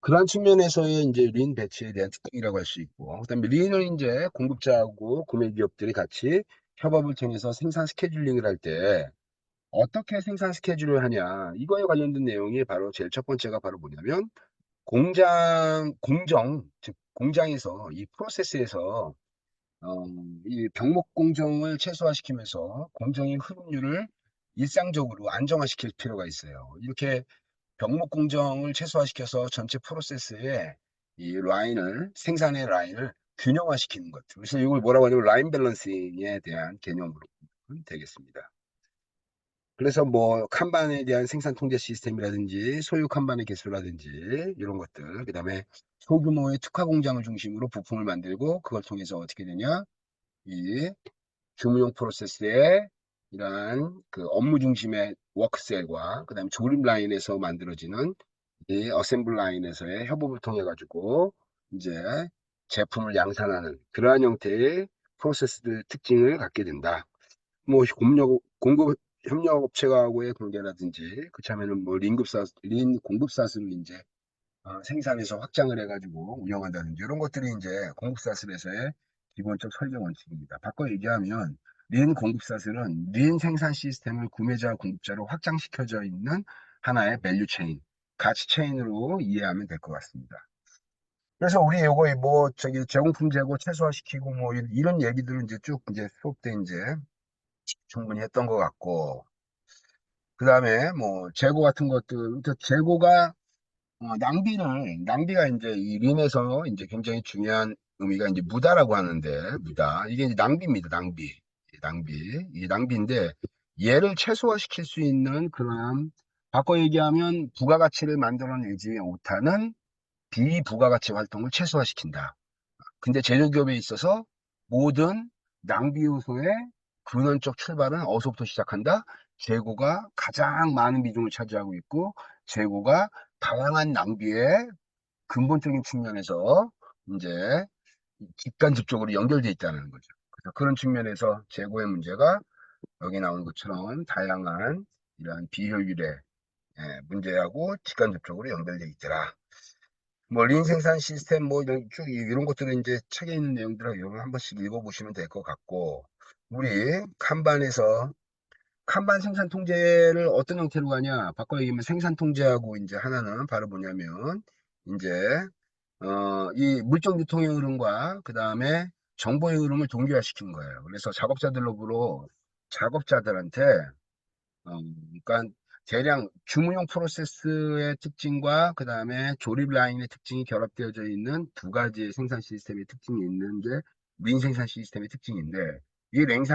그러한 측면에서의 이제 린 배치에 대한 특징이라고 할 수 있고, 그다음에 린은 이제 공급자하고 구매 기업들이 같이 협업을 통해서 생산 스케줄링을 할 때 어떻게 생산 스케줄을 하냐, 이거에 관련된 내용이 바로 제일 첫 번째가 바로 뭐냐면 즉 공장에서 이 프로세스에서 어, 이 병목 공정을 최소화시키면서 공정의 흐름률을 일상적으로 안정화시킬 필요가 있어요. 이렇게 병목 공정을 최소화시켜서 전체 프로세스의 이 생산의 라인을 균형화시키는 것. 그래서 이걸 뭐라고 하냐면 라인 밸런싱에 대한 개념으로 보면 되겠습니다. 그래서 뭐 칸반에 대한 생산 통제 시스템이라든지 소유 칸반의 개수라든지 이런 것들, 그다음에 소규모의 특화 공장을 중심으로 부품을 만들고 그걸 통해서 어떻게 되냐? 이 주무용 프로세스의 이러한 그 업무 중심의 워크셀과 그다음에 조립 라인에서 만들어지는 이 어셈블 라인에서의 협업을 통해 가지고 이제 제품을 양산하는 그러한 형태의 프로세스들 특징을 갖게 된다. 뭐 공급 협력 업체하고의 관계라든지 그렇다면은 뭐 린 공급사슬을 이제 생산해서 확장을 해가지고 운영한다든지 이런 것들이 이제 공급사슬에서의 기본적 설계 원칙입니다. 바꿔 얘기하면 린 공급사슬은 린 생산 시스템을 구매자 공급자로 확장시켜져 있는 하나의 밸류 체인, 가치 체인으로 이해하면 될 것 같습니다. 그래서 우리 요거 뭐 저기 제공품 재고 최소화시키고 뭐 이런 얘기들은 이제 쭉 이제 수업 때 이제 충분히 했던 것 같고, 그 다음에 뭐 재고 같은 것들, 재고가 낭비가 이제 이 림에서 이제 굉장히 중요한 의미가 이제 무다라고 하는데, 무다. 이게 이제 낭비입니다, 낭비. 낭비. 이 낭비인데, 얘를 최소화시킬 수 있는 그런, 바꿔 얘기하면 부가가치를 만들어내지 못하는 비부가가치 활동을 최소화시킨다. 근데 제조기업에 있어서 모든 낭비 요소의 근원적 출발은 어디서부터 시작한다? 재고가 가장 많은 비중을 차지하고 있고, 재고가 다양한 낭비의 근본적인 측면에서 이제 직간접적으로 연결돼 있다는 거죠. 그래서 그런 측면에서 재고의 문제가 여기 나온 것처럼 다양한 이러한 비효율의 문제하고 직간접적으로 연결돼 있더라. 뭐 린 생산 시스템 뭐 이런 것들은 이제 책에 있는 내용들을 여러분 한 번씩 읽어보시면 될 것 같고, 우리 칸반에서 칸반 생산 통제를 어떤 형태로 가냐, 바꿔 얘기하면 생산 통제하고 이제 하나는 바로 뭐냐면 이제 이 물적 유통의 흐름과 그 다음에 정보의 흐름을 동기화시킨 거예요. 그래서 작업자들한테 그러니까 대량 주문용 프로세스의 특징과 그 다음에 조립 라인의 특징이 결합되어져 있는 두 가지의 생산 시스템의 특징이 있는 게 린 생산 시스템의 특징인데, 이 린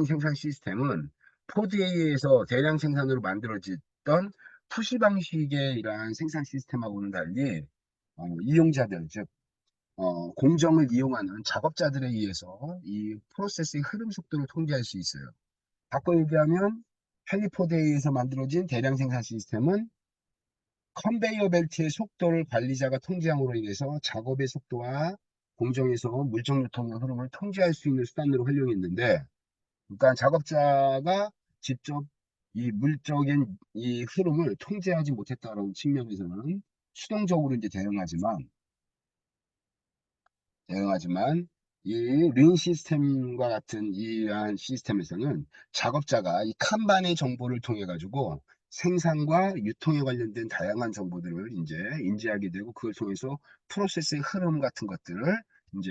생산 시스템은 포드에 의해서 대량 생산으로 만들어졌던 푸시 방식의 이러한 생산 시스템하고는 달리 이용자들, 즉 공정을 이용하는 작업자들에 의해서 이 프로세스의 흐름 속도를 통제할 수 있어요. 바꿔 얘기하면 헬리포드에 의해서 만들어진 대량 생산 시스템은 컨베이어 벨트의 속도를 관리자가 통제함으로 인해서 작업의 속도와 공정에서 물적 유통의 흐름을 통제할 수 있는 수단으로 활용했는데, 그러니까 작업자가 직접 이 물적인 이 흐름을 통제하지 못했다는 측면에서는 수동적으로 이제 대응하지만 이 린 시스템과 같은 이러한 시스템에서는 작업자가 이 칸반의 정보를 통해 가지고 생산과 유통에 관련된 다양한 정보들을 이제 인지하게 되고 그걸 통해서 프로세스의 흐름 같은 것들을 이제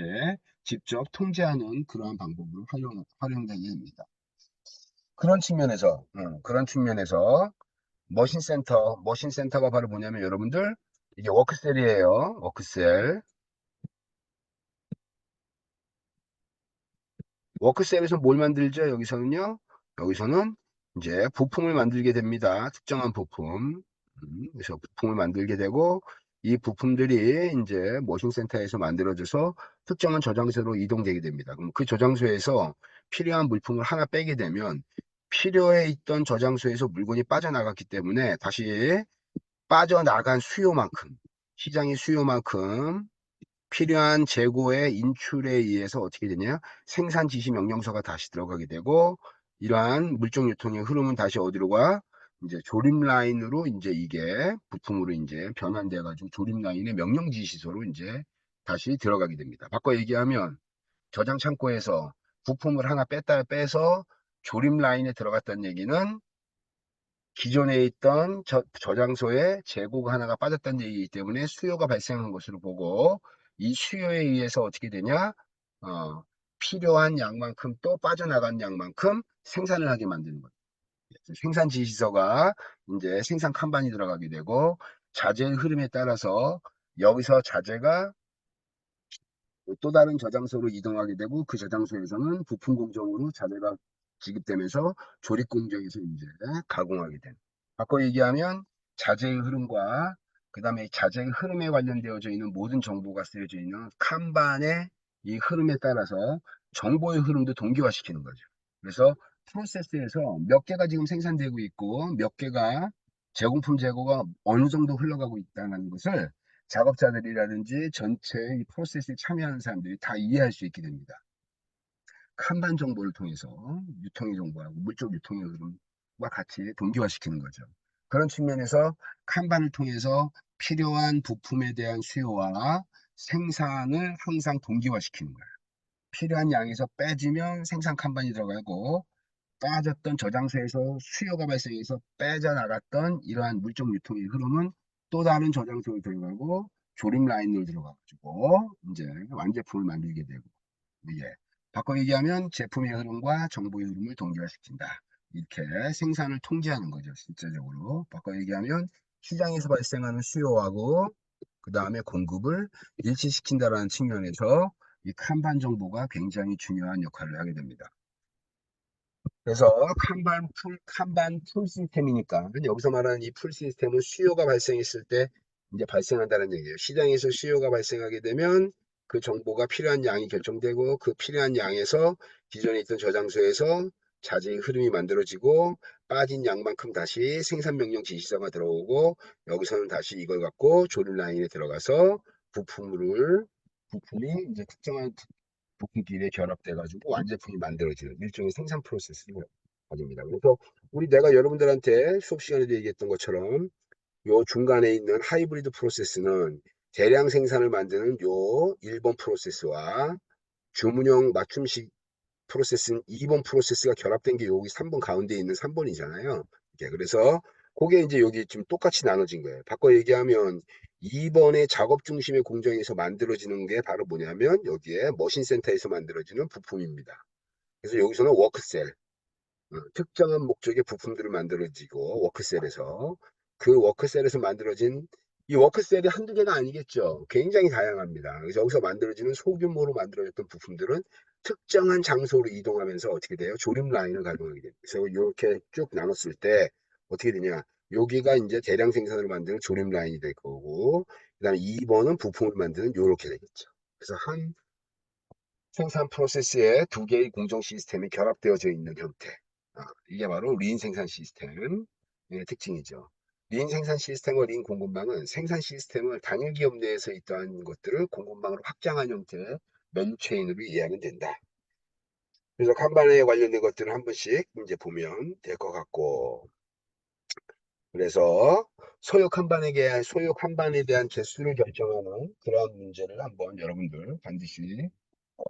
직접 통제하는 그러한 방법으로 활용되게 됩니다. 그런 측면에서 머신 센터가 바로 뭐냐면 여러분들 이게 워크셀이에요. 워크셀. 워크셀에서 뭘 만들죠? 여기서는 이제 부품을 만들게 됩니다. 특정한 부품. 그래서 부품을 만들게 되고, 이 부품들이 이제 머신센터에서 만들어져서 특정한 저장소로 이동되게 됩니다. 그럼 그 저장소에서 필요한 물품을 하나 빼게 되면 필요해 있던 저장소에서 물건이 빠져나갔기 때문에 다시 빠져나간 수요만큼, 시장의 수요만큼 필요한 재고의 인출에 의해서 어떻게 되냐? 생산 지시 명령서가 다시 들어가게 되고, 이러한 물적 유통의 흐름은 다시 어디로 가? 이제 조립 라인으로 이제 이게 부품으로 이제 변환돼 가지고 조립 라인의 명령 지시서로 이제 다시 들어가게 됩니다. 바꿔 얘기하면 저장 창고에서 부품을 하나 빼서 조립 라인에 들어갔다는 얘기는 기존에 있던 저장소에 재고가 하나가 빠졌다는 얘기이기 때문에 수요가 발생한 것으로 보고, 이 수요에 의해서 어떻게 되냐? 어, 필요한 양만큼 또 빠져나간 양만큼 생산을 하게 만드는 거죠. 생산 지시서가 이제 생산 칸반이 들어가게 되고, 자재의 흐름에 따라서 여기서 자재가 또 다른 저장소로 이동하게 되고, 그 저장소에서는 부품 공정으로 자재가 지급되면서 조립 공정에서 이제 가공하게 되는. 바꿔 얘기하면 자재의 흐름과 그 다음에 자재의 흐름에 관련되어져 있는 모든 정보가 쓰여져 있는 칸반의 이 흐름에 따라서 정보의 흐름도 동기화시키는 거죠. 그래서 프로세스에서 몇 개가 지금 생산되고 있고 몇 개가 제공품 재고가 어느 정도 흘러가고 있다는 것을 작업자들이라든지 전체 이 프로세스에 참여하는 사람들이 다 이해할 수 있게 됩니다. 칸반 정보를 통해서 유통의 정보하고 물적 유통의 흐름과 같이 동기화시키는 거죠. 그런 측면에서 칸반을 통해서 필요한 부품에 대한 수요와 생산을 항상 동기화시키는 거예요. 필요한 양에서 빼지면 생산 칸반이 들어가고, 빠졌던 저장소에서 수요가 발생해서 빼져나갔던 이러한 물적 유통의 흐름은 또 다른 저장소로 들어가고 조립 라인으로 들어가가지고 이제 완제품을 만들게 되고, 이게 바꿔 얘기하면 제품의 흐름과 정보의 흐름을 동기화시킨다. 이렇게 생산을 통제하는 거죠. 실제적으로 바꿔 얘기하면 시장에서 발생하는 수요하고 그 다음에 공급을 일치시킨다라는 측면에서 이 칸반 정보가 굉장히 중요한 역할을 하게 됩니다. 그래서 칸반 풀 시스템이니까 여기서 말하는 이 풀 시스템은 수요가 발생했을 때 이제 발생한다는 얘기예요. 시장에서 수요가 발생하게 되면 그 정보가 필요한 양이 결정되고, 그 필요한 양에서 기존에 있던 저장소에서 자재의 흐름이 만들어지고, 빠진 양만큼 다시 생산 명령 지시서가 들어오고, 여기서는 다시 이걸 갖고 조립 라인에 들어가서 부품이 이제 특정한 부품끼리 결합돼 가지고 완제품이 만들어지는 일종의 생산 프로세스를 가집니다. 그래서 내가 여러분들한테 수업 시간에도 얘기했던 것처럼 요 중간에 있는 하이브리드 프로세스는 대량 생산을 만드는 요 1번 프로세스와 주문형 맞춤식 프로세스는 2번 프로세스가 결합된 게 여기 3번 가운데 있는 3번이잖아요. 그래서 그게 이제 여기 지금 똑같이 나눠진 거예요. 바꿔 얘기하면 2번의 작업 중심의 공정에서 만들어지는 게 바로 뭐냐면 여기에 머신센터에서 만들어지는 부품입니다. 그래서 여기서는 워크셀, 특정한 목적의 부품들을 만들어지고, 워크셀에서 그 워크셀에서 만들어진 이 워크셀이 한두 개가 아니겠죠. 굉장히 다양합니다. 그래서 여기서 만들어지는 소규모로 만들어졌던 부품들은 특정한 장소로 이동하면서 어떻게 돼요? 조립 라인을 가동하게 돼요. 그래서 이렇게 쭉 나눴을 때 어떻게 되냐? 여기가 이제 대량 생산을 만드는 조립 라인이 될 거고, 그다음에 2번은 부품을 만드는 이렇게 되겠죠. 그래서 한 생산 프로세스에 두 개의 공정 시스템이 결합되어져 있는 형태. 이게 바로 린 생산 시스템의 특징이죠. 린 생산 시스템과 린 공급망은 생산 시스템을 단일 기업 내에서 있던 것들을 공급망으로 확장한 형태의 밸류 체인으로 이해하면 된다. 그래서 kanban에 관련된 것들을 한 번씩 이제 보면 될 것 같고, 그래서 소요 kanban에 대한 개수를 결정하는 그런 문제를 한번 여러분들 반드시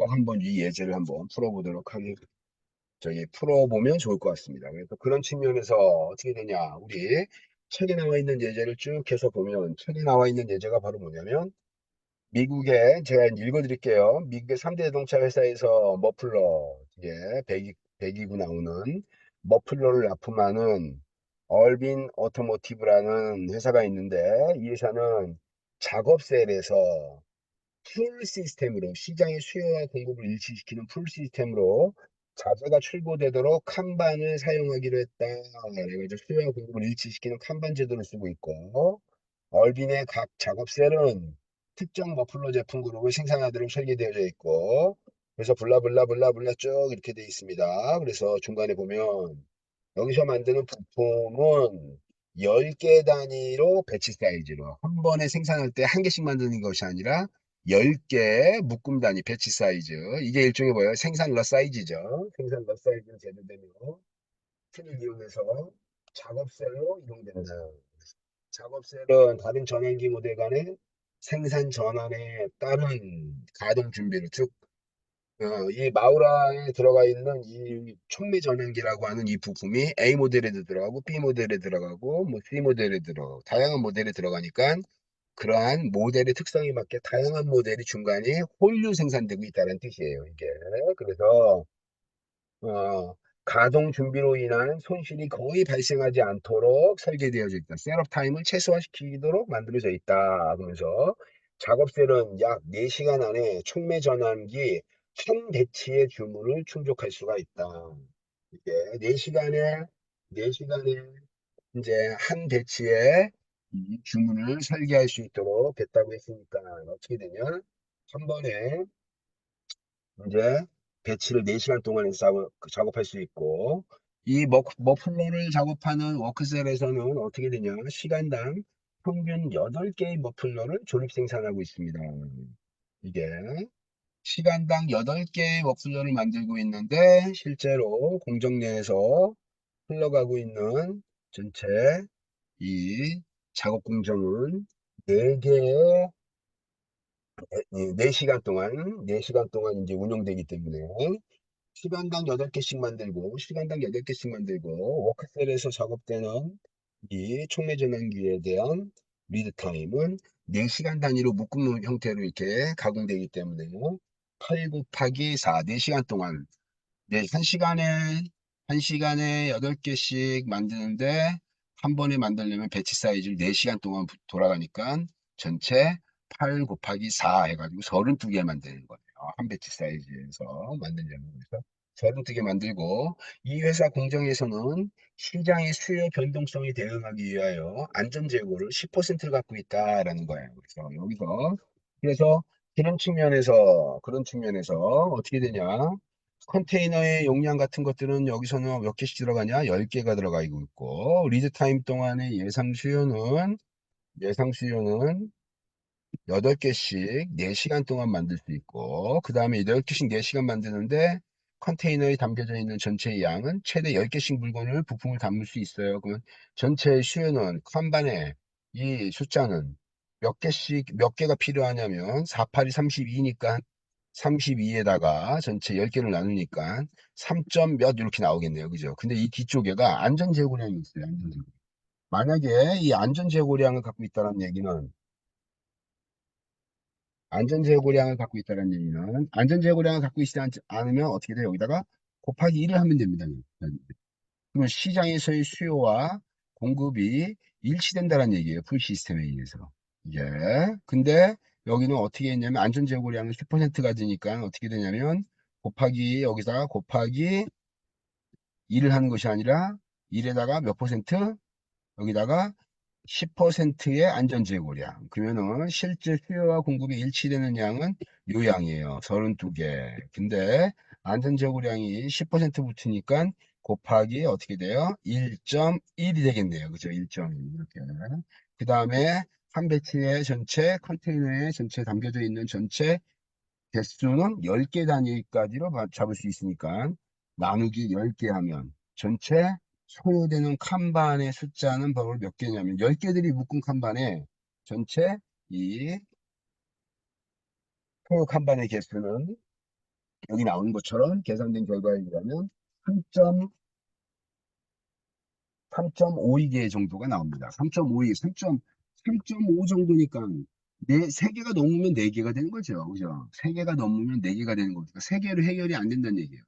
한번 이 예제를 한번 풀어보도록 하겠습니다. 저기 풀어보면 좋을 것 같습니다. 그래서 그런 측면에서 어떻게 되냐, 우리 책에 나와 있는 예제를 쭉 해서 보면, 책에 나와 있는 예제가 바로 뭐냐면, 미국의, 제가 읽어드릴게요. 미국의 3대 자동차 회사에서 머플러, 예, 배기구 나오는 머플러를 납품하는 얼빈 오토모티브라는 회사가 있는데, 이 회사는 작업셀에서 풀 시스템으로, 시장의 수요와 공급을 일치시키는 풀 시스템으로 자재가 출고되도록 칸반을 사용하기로 했다. 그래가지고 수요와 공급을 일치시키는 칸반 제도를 쓰고 있고, 얼빈의 각 작업셀은 특정 머플러 제품 그룹을 생산하도록 설계되어져 있고, 그래서 블라블라블라블라 쭉 이렇게 돼 있습니다. 그래서 중간에 보면 여기서 만드는 부품은 10개 단위로 배치 사이즈로 한 번에 생산할 때 한 개씩 만드는 것이 아니라 10개 묶음 단위 배치 사이즈. 이게 일종의 뭐예요? 생산 러 사이즈죠. 생산 러 사이즈는 제조되며 틀을 이용해서 작업셀로 이동된다. 작업셀은 다른 전환기 모델 간의 생산 전환에 따른 가동 준비를 즉 이 마우라에 들어가 있는 이 촉매 전환기라고 하는 이 부품이 A 모델에도 들어가고 B 모델에 들어가고 뭐 C 모델에 들어가고 다양한 모델에 들어가니까 그러한 모델의 특성에 맞게 다양한 모델이 중간에 홀류 생산되고 있다는 뜻이에요, 이게. 그래서 어, 가동 준비로 인한 손실이 거의 발생하지 않도록 설계되어져 있다. 셋업 타임을 최소화시키도록 만들어져 있다. 그러면서 작업셀은 약 4시간 안에 촉매 전환기 한 대치의 주문을 충족할 수가 있다. 이게 4시간에 이제 한 대치의 이 주문을 설계할 수 있도록 됐다고 했으니까 어떻게 되냐? 한 번에 이제 배치를 4시간 동안 해서 작업할 수 있고 이 머플러를 작업하는 워크셀에서는 어떻게 되냐 시간당 평균 8개의 머플러를 조립 생산하고 있습니다. 이게 시간당 8개의 머플러를 만들고 있는데 실제로 공정 내에서 흘러가고 있는 전체 이 작업 공정은 4개의 4시간 동안 이제 운영되기 때문에 시간당 8개씩 만들고, 시간당 8개씩 만들고, 워크셀에서 작업되는 이 촉매 전환기에 대한 리드 타임은 4시간 단위로 묶음 형태로 이렇게 가공되기 때문에 8 곱하기 4, 4시간 동안 네, 한 시간에 8개씩 만드는데 한 번에 만들려면 배치 사이즈를 4시간 동안 돌아가니까 전체 8 곱하기 4 해가지고 32개 만드는 거예요. 한 배치 사이즈에서 만들려면 그래서 32개 만들고 이 회사 공정에서는 시장의 수요 변동성에 대응하기 위하여 안전재고를 10%를 갖고 있다라는 거예요. 그래서 여기서 그래서 그런 측면에서 어떻게 되냐? 컨테이너의 용량 같은 것들은 여기서는 몇 개씩 들어가냐? 10개가 들어가 있고, 리드 타임 동안의 예상 수요는 8개씩 4시간 동안 만들 수 있고, 그 다음에 8개씩 4시간 만드는데, 컨테이너에 담겨져 있는 전체의 양은 최대 10개씩 물건을, 부품을 담을 수 있어요. 그러면 전체 수요는, 칸반에 이 숫자는 몇 개가 필요하냐면, 4, 8이 32니까 32에다가 전체 10개를 나누니까 3점 몇 이렇게 나오겠네요. 그죠? 근데 이 뒤쪽에가 안전재고량이 있어요. 안전재고. 만약에 이 안전재고량을 갖고 있다는 얘기는 안전재고량을 갖고 있지 않으면 어떻게 돼요? 여기다가 곱하기 1을 하면 됩니다. 그러면 시장에서의 수요와 공급이 일치된다는 얘기예요. 풀 시스템에 의해서. 예. 근데 여기는 어떻게 했냐면 안전재고량은 10%가 되니까 어떻게 되냐면 여기다가 곱하기 1을 하는 것이 아니라 1에다가 몇 퍼센트? 여기다가 10%의 안전재고량. 그러면은 실제 수요와 공급이 일치되는 양은 요 양이에요. 32개. 근데 안전재고량이 10% 붙으니까 곱하기 어떻게 돼요? 1.1이 되겠네요. 그죠? 1.1 이렇게. 그 다음에 한 배치의 전체 컨테이너에 전체 담겨져 있는 전체 개수는 10개 단위까지로 잡을 수 있으니까 나누기 10개 하면 전체 소요되는 칸반의 숫자는 바로 몇 개냐면 10개들이 묶은 칸반에 전체 이 소요 칸반의 개수는 여기 나오는 것처럼 계산된 결과에 의하면 3.52개 정도가 나옵니다. 3.5 정도니까 3개가 넘으면 4개가 되는 거죠. 그죠? 3개가 넘으면 4개가 되는 거니까 3개로 해결이 안 된다는 얘기예요.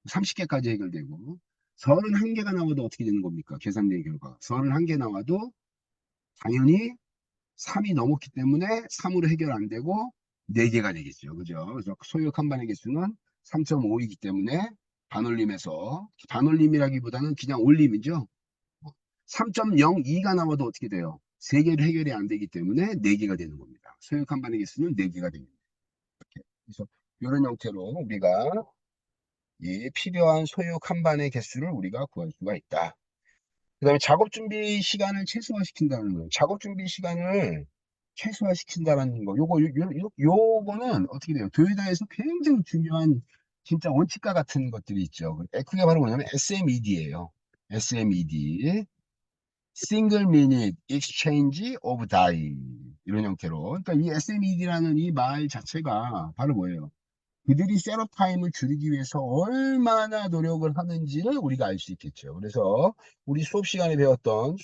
30개까지 해결되고 31개가 나와도 어떻게 되는 겁니까? 계산된 결과 31개 나와도 당연히 3이 넘었기 때문에 3으로 해결 안 되고 4개가 되겠죠. 그죠? 그래서 소요 칸반의 개수는 3.5이기 때문에 반올림이라기보다는 그냥 올림이죠. 3.02가 나와도 어떻게 돼요? 3개로 해결이 안 되기 때문에 4개가 되는 겁니다. 소요 칸반의 개수는 4개가 됩니다. 그래서 이런 형태로 우리가 이 필요한 소요 칸반의 개수를 우리가 구할 수가 있다. 그 다음에 작업 준비 시간을 최소화시킨다는 거예요. 작업 준비 시간을 최소화시킨다라는 거. 요거는 어떻게 돼요? 도요타에서 굉장히 중요한 진짜 원칙과 같은 것들이 있죠. 그게 바로 뭐냐면 SMED예요. SMED. Single Minute Exchange of Die. 이런 형태로. 그러니까 이 SMED라는 이 말 자체가 바로 뭐예요? 그들이 셋업 타임을 줄이기 위해서 얼마나 노력을 하는지를 우리가 알 수 있겠죠. 그래서 우리 수업 시간에 배웠던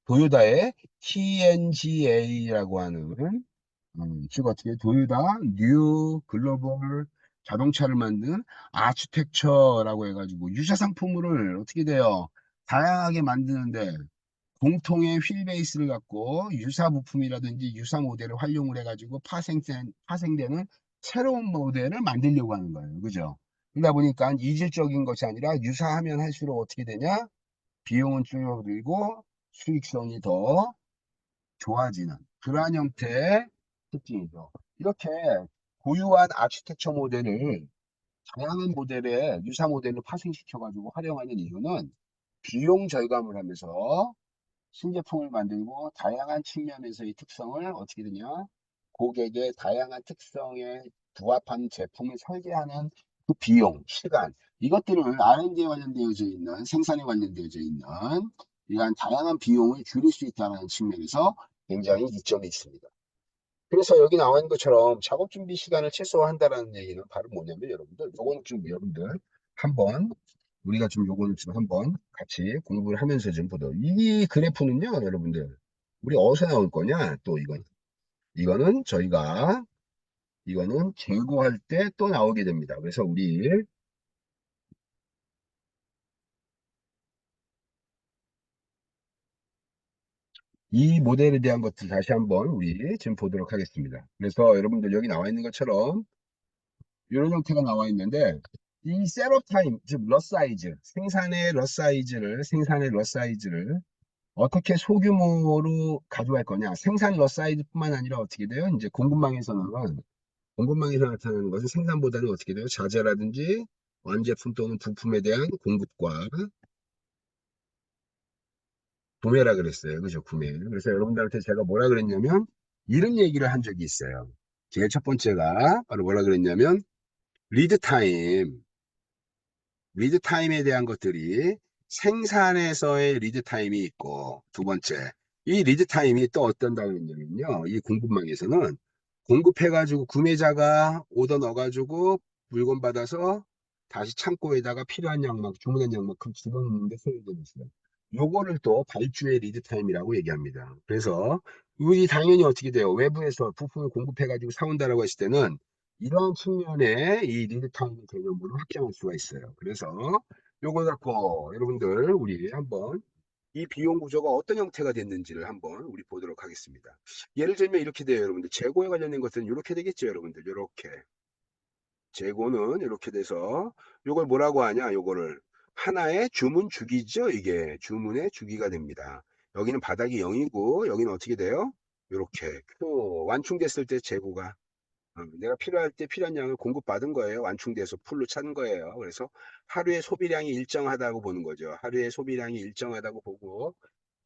도요다의 TNGA라고 하는 즉 어떻게 도요다 뉴 글로벌 자동차를 만든 아키텍처라고 해가지고 유사 상품을 어떻게 돼요? 다양하게 만드는데 공통의 휠 베이스를 갖고 유사 부품이라든지 유사 모델을 활용을 해가지고 파생되는 새로운 모델을 만들려고 하는 거예요. 그죠? 그러다 보니까 이질적인 것이 아니라 유사하면 할수록 어떻게 되냐? 비용은 줄어들고 수익성이 더 좋아지는 그러한 형태의 특징이죠. 이렇게 고유한 아키텍처 모델을 다양한 모델의 유사 모델을 파생시켜가지고 활용하는 이유는 비용 절감을 하면서 신제품을 만들고 다양한 측면에서의 특성을 어떻게 되냐? 고객의 다양한 특성에 부합하는 제품을 설계하는 그 비용, 시간, 이것들을 R&D에 관련되어져 있는, 생산에 관련되어져 있는 이러한 다양한 비용을 줄일 수 있다는 측면에서 굉장히 이점이 있습니다. 그래서 여기 나와 있는 것처럼 작업 준비 시간을 최소화한다는 얘기는 바로 뭐냐면 여러분들, 요거는 좀 여러분들 한번 우리가 좀 요거는 좀 한번 같이 공부를 하면서 좀 보도록. 이 그래프는요, 여러분들, 우리 어디서 나올 거냐? 또 이거는 저희가 이거는 재고할 때 또 나오게 됩니다. 그래서 우리 이 모델에 대한 것들 다시 한번 우리 지금 보도록 하겠습니다. 그래서 여러분들 여기 나와 있는 것처럼 이런 형태가 나와 있는데 이 셋업 타임, 즉 생산의 러 사이즈를 어떻게 소규모로 가져갈 거냐. 생산 러 사이즈뿐만 아니라 어떻게 돼요? 이제 공급망에서 나타나는 것은 생산보다는 어떻게 돼요? 자재라든지 완제품 또는 부품에 대한 공급과 구매라 그랬어요. 그죠? 구매. 그래서 여러분들한테 제가 뭐라 그랬냐면 이런 얘기를 한 적이 있어요. 제일 첫 번째가 바로 뭐라 그랬냐면 리드 타임. 리드 타임에 대한 것들이 생산에서의 리드 타임이 있고 두 번째 이 리드 타임이 또 어떤 다음이냐면요. 이 공급망에서는 공급해가지고 구매자가 오더 넣어가지고 물건 받아서 다시 창고에다가 필요한 양만 주문한 양만큼 집어넣는데 소요되고 있어요. 요거를 또 발주의 리드 타임이라고 얘기합니다. 그래서 우리 당연히 어떻게 돼요? 외부에서 부품을 공급해가지고 사온다라고 했을 때는 이러한 측면의 이 리드타임 개념으로 확장할 수가 있어요. 그래서 요거 갖고 여러분들 우리 한번 이 비용 구조가 어떤 형태가 됐는지를 한번 우리 보도록 하겠습니다. 예를 들면 이렇게 돼요, 여러분들. 재고에 관련된 것은 이렇게 되겠죠, 여러분들. 이렇게. 재고는 이렇게 돼서 요걸 뭐라고 하냐, 요거를 하나의 주문 주기죠, 이게. 주문의 주기가 됩니다. 여기는 바닥이 0이고 여기는 어떻게 돼요? 이렇게 완충됐을 때 재고가 내가 필요할 때 필요한 양을 공급받은 거예요. 완충돼서 풀로 찬 거예요. 그래서 하루의 소비량이 일정하다고 보는 거죠. 하루의 소비량이 일정하다고 보고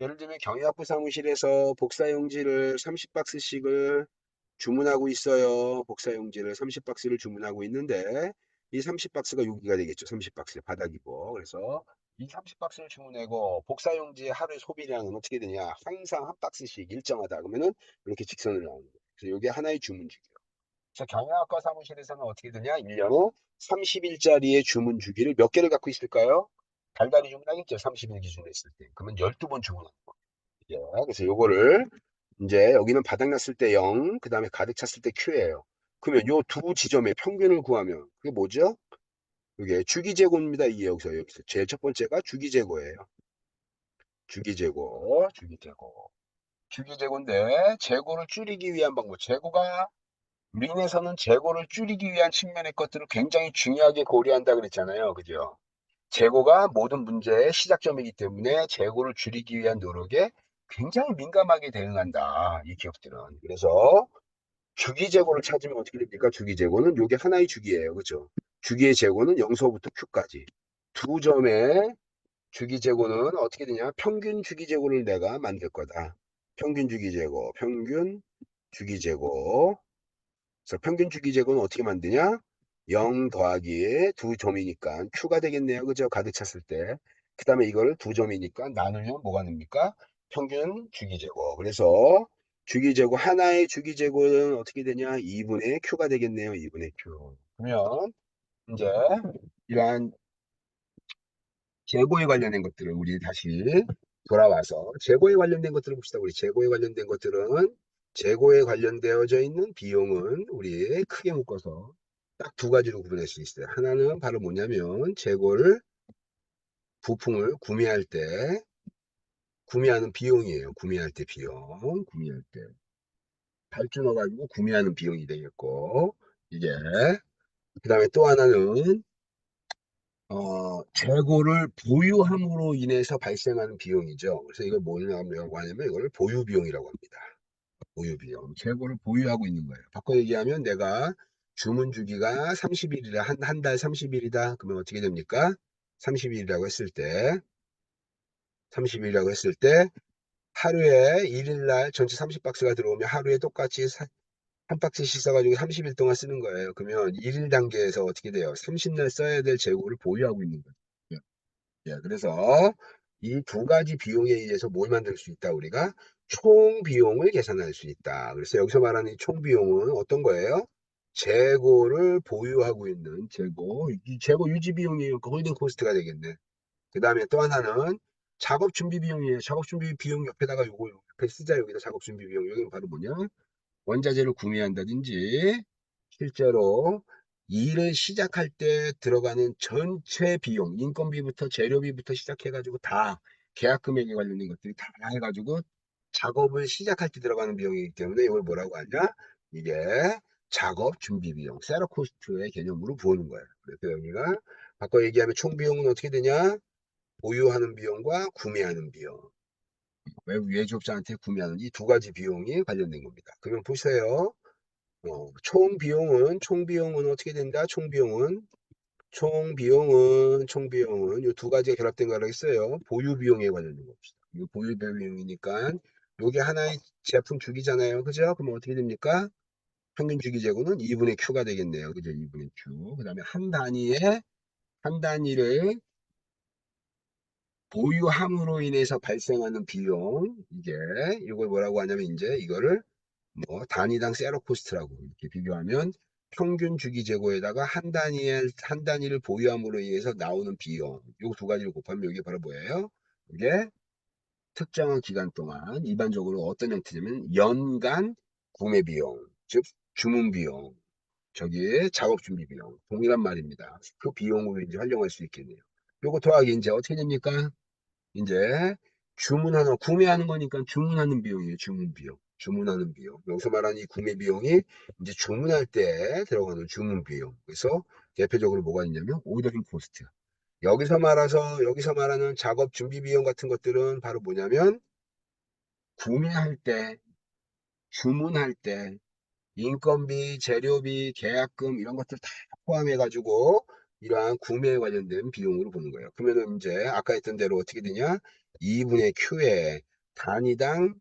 예를 들면 경영학부 사무실에서 복사용지를 30박스씩을 주문하고 있어요. 복사용지를 30박스를 주문하고 있는데 이 30박스가 여기가 되겠죠. 30박스 바닥이고. 그래서 이 30박스를 주문하고 복사용지의 하루의 소비량은 어떻게 되냐? 항상 한 박스씩 일정하다. 그러면은 이렇게 직선으로 나오는 거예요. 그래서 이게 하나의 주문주기예요. 그래서 경영학과 사무실에서는 어떻게 되냐? 1년에 30일짜리의 주문 주기를 몇 개를 갖고 있을까요? 달달이 주문하겠죠. 30일 기준으로 했을 때. 그러면 12번 주문하는 거예요. 그래서 요거를 이제 여기는 바닥났을 때 0, 그 다음에 가득 찼을 때 Q예요. 그러면 요 두 지점의 평균을 구하면 그게 뭐죠? 이게 주기재고입니다. 이게 여기서 제일 첫 번째가 주기재고예요. 주기재고, 주기재고. 주기재고인데 재고를 줄이기 위한 방법. 린에서는 재고를 줄이기 위한 측면의 것들을 굉장히 중요하게 고려한다 그랬잖아요. 그죠? 재고가 모든 문제의 시작점이기 때문에 재고를 줄이기 위한 노력에 굉장히 민감하게 대응한다. 이 기업들은. 그래서 주기 재고를 찾으면 어떻게 됩니까? 주기 재고는 이게 하나의 주기예요. 그죠? 주기의 재고는 0서부터 Q까지. 두 점의 주기 재고는 어떻게 되냐? 평균 주기 재고를 내가 만들 거다. 평균 주기재고, 평균 주기재고. 그래서 평균 주기재고는 어떻게 만드냐? 0 더하기 2점이니까 Q가 되겠네요. 그죠? 가득 찼을 때. 그 다음에 이거를 2점이니까 나누면 뭐가 됩니까? 평균 주기재고. 그래서 주기재고, 하나의 주기재고는 어떻게 되냐? 2분의 Q가 되겠네요. 2분의 Q. 그러면 이제 이러한 재고에 관련된 것들을 우리 다시 돌아와서 재고에 관련된 것들을 봅시다. 우리 재고에 관련된 것들은 재고에 관련되어져 있는 비용은 우리 크게 묶어서 딱 두 가지로 구분할 수 있어요. 하나는 바로 뭐냐면 재고를 부품을 구매할 때 구매하는 비용이에요. 구매할 때 비용, 구매할 때 발주 넣어가지고 구매하는 비용이 되겠고 이게 그 다음에 또 하나는 재고를 보유함으로 인해서 발생하는 비용이죠. 그래서 이걸 뭐라고 하냐면 이걸 보유비용이라고 합니다. 보유비용. 재고를 보유하고 있는 거예요. 바꿔 얘기하면 내가 주문 주기가 30일이다. 한 달 30일이다. 그러면 어떻게 됩니까? 30일이라고 했을 때, 30일이라고 했을 때 하루에 1일 날 전체 30박스가 들어오면 하루에 똑같이 한 박스씩 써가지고 30일 동안 쓰는 거예요. 그러면 1일 단계에서 어떻게 돼요? 30날 써야 될 재고를 보유하고 있는 거죠. 예, 그래서 이 두 가지 비용에 의해서 뭘 만들 수 있다, 우리가? 총 비용을 계산할 수 있다. 그래서 여기서 말하는 이 총 비용은 어떤 거예요? 재고를 보유하고 있는 재고, 이 재고 유지 비용이에요. 그 홀딩 코스트가 되겠네. 그 다음에 또 하나는 작업 준비 비용이에요. 작업 준비 비용 옆에다가 요거 옆에 쓰자. 여기다 작업 준비 비용. 여기는 바로 뭐냐? 원자재를 구매한다든지 실제로 일을 시작할 때 들어가는 전체 비용, 인건비부터 재료비부터 시작해가지고 다 계약 금액에 관련된 것들이 다 해가지고 작업을 시작할 때 들어가는 비용이기 때문에 이걸 뭐라고 하냐? 이게 작업 준비 비용, 세러 코스트의 개념으로 보는 거예요. 그래서 여기가 바꿔 얘기하면 총 비용은 어떻게 되냐? 보유하는 비용과 구매하는 비용. 외부 예조업자한테 구매하는 이 두 가지 비용이 관련된 겁니다. 그러면 보세요. 총 비용은 어떻게 된다? 총 비용은 이 두 가지가 결합된 거라고 했어요. 보유 비용에 관련된 겁니다. 이거 보유 비용이니까 요게 하나의 제품 주기잖아요. 그죠? 그럼 어떻게 됩니까? 평균 주기 재고는 2분의 Q가 되겠네요. 그죠? 2분의 Q. 그 다음에 한 단위를 보유함으로 인해서 발생하는 비용, 이걸 뭐라고 하냐면 이제 이거를 뭐 단위당 세로 코스트라고 이렇게 비교하면 평균 주기 재고에다가 한 단위를 보유함으로 인해서 나오는 비용, 요 두 가지를 곱하면 이게 바로 뭐예요? 이게 특정한 기간 동안 일반적으로 어떤 형태냐면 연간 구매 비용, 즉 주문 비용, 저기 작업 준비 비용 동일한 말입니다. 그 비용으로 이제 활용할 수 있겠네요. 요거 더하기 이제 어떻게 됩니까? 이제 구매하는 거니까 주문하는 비용이에요. 주문 비용. 주문하는 비용. 여기서 말하는 이 구매 비용이 이제 주문할 때 들어가는 주문 비용. 그래서 대표적으로 뭐가 있냐면 오더링 코스트. 여기서 말하는 작업 준비 비용 같은 것들은 바로 뭐냐면 구매할 때, 주문할 때, 인건비, 재료비, 계약금 이런 것들 다 포함해가지고 이러한 구매에 관련된 비용으로 보는 거예요. 그러면은 이제 아까 했던 대로 어떻게 되냐? 2분의 Q에 단위당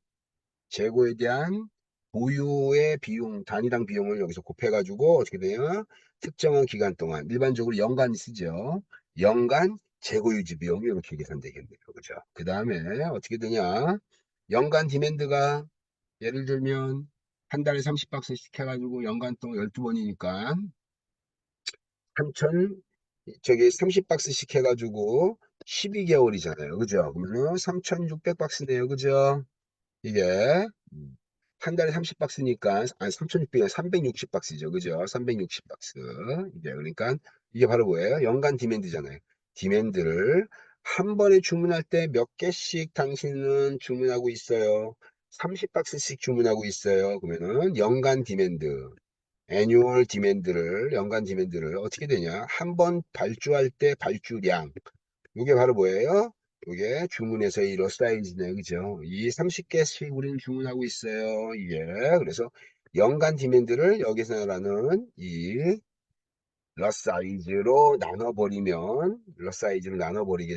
재고에 대한 보유의 비용, 단위당 비용을 여기서 곱해가지고 어떻게 되냐? 특정한 기간 동안, 일반적으로 연간 쓰죠. 연간 재고 유지 비용이 이렇게 계산되겠네요. 그죠? 그 다음에 어떻게 되냐? 연간 디맨드가 예를 들면 한 달에 30박스씩 해가지고 연간 동안 12번이니까 3천 저기 30박스씩 해가지고 12개월이잖아요. 그죠? 그러면 3,600박스네요. 그죠? 이게 한 달에 30박스니까 아니 3,600이 360박스죠. 그죠? 360박스. 그러니까 이게 바로 뭐예요? 연간 디맨드잖아요. 디맨드를 한 번에 주문할 때 몇 개씩 당신은 주문하고 있어요. 30박스씩 주문하고 있어요. 그러면은 연간 디맨드를 어떻게 되냐? 한 번 발주할 때 발주량. 이게 바로 뭐예요? 이게 주문에서의 러 사이즈네, 그죠? 이 30개씩 우리는 주문하고 있어요. 그래서 연간 디맨드를 여기서 말하는 이 러 사이즈로 나눠버리게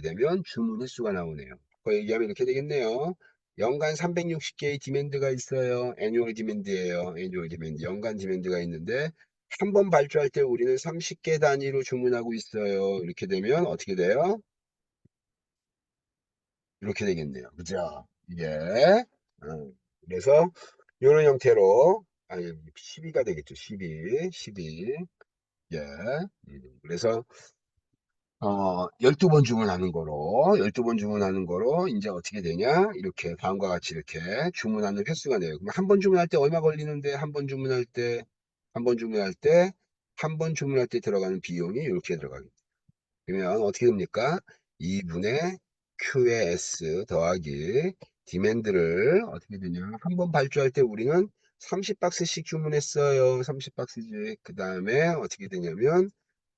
되면 주문 횟수가 나오네요. 그 얘기하면 이렇게 되겠네요. 연간 360개의 디맨드가 있어요. 애뉴얼 디맨드예요. 애뉴얼 디맨드. 연간 디맨드가 있는데 한 번 발주할 때 우리는 30개 단위로 주문하고 있어요. 이렇게 되면 어떻게 돼요? 이렇게 되겠네요. 그죠? 이게 그래서 이런 형태로 아니 12가 되겠죠. 12, 12. 예. 그래서 12번 주문하는 거로, 12번 주문하는 거로, 이제 어떻게 되냐? 이렇게, 다음과 같이 이렇게 주문하는 횟수가 돼요. 그럼 한 번 주문할 때 얼마 걸리는데, 한 번 주문할 때, 한 번 주문할 때, 한 번 주문할 때 들어가는 비용이 이렇게 들어가겠죠. 그러면 어떻게 됩니까? 2분의 Q의 S 더하기 디맨드를 어떻게 되냐? 한 번 발주할 때 우리는 30박스씩 주문했어요. 30박스씩. 그 다음에 어떻게 되냐면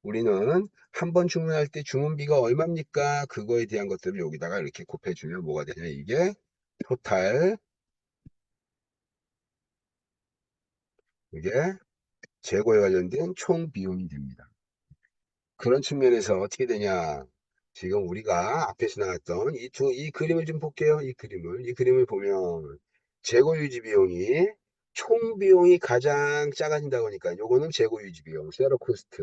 우리는 한 번 주문할 때 주문비가 얼마입니까? 그거에 대한 것들을 여기다가 이렇게 곱해주면 뭐가 되냐? 이게 토탈, 이게 재고에 관련된 총 비용이 됩니다. 그런 측면에서 어떻게 되냐. 지금 우리가 앞에서 나왔던 이 그림을 좀 볼게요. 이 그림을 보면 재고 유지 비용이 총 비용이 가장 작아진다고 하니까 요거는 재고 유지 비용, 세러 코스트.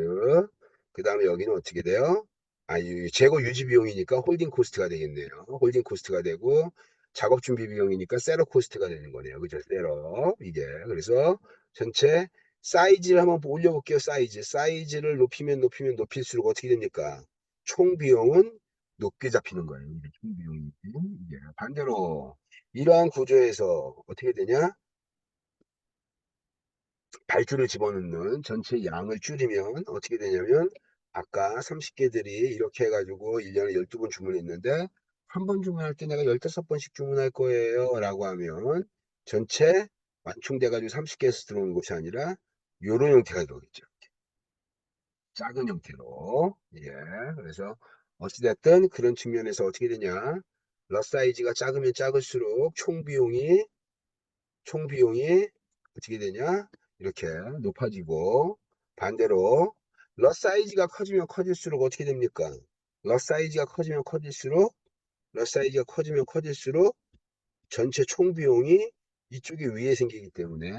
그 다음에 여기는 어떻게 돼요? 재고 유지 비용이니까 홀딩 코스트가 되겠네요. 홀딩 코스트가 되고 작업 준비 비용이니까 세러 코스트가 되는 거네요. 그죠? 세러. 이게. 그래서 전체 사이즈를 한번 올려볼게요. 사이즈를 높이면 높일수록 어떻게 됩니까? 총 비용은 높게 잡히는 거예요. 이게 총 비용이. 이게 반대로 이러한 구조에서 어떻게 되냐? 발주를 집어넣는 전체 양을 줄이면 어떻게 되냐면 아까 30개들이 이렇게 해가지고 1년에 12번 주문했는데 한 번 주문할 때 내가 15번씩 주문할 거예요 라고 하면 전체 완충돼가지고 30개에서 들어오는 것이 아니라 이런 형태가 들어오겠죠. 작은 형태로. 예. 그래서 어찌됐든 그런 측면에서 어떻게 되냐. 럿 사이즈가 작으면 작을수록 총 비용이 어떻게 되냐. 이렇게 높아지고 반대로 럿 사이즈가 커지면 커질수록 어떻게 됩니까? 럿 사이즈가 커지면 커질수록 럿 사이즈가 커지면 커질수록 전체 총 비용이 이쪽이 위에 생기기 때문에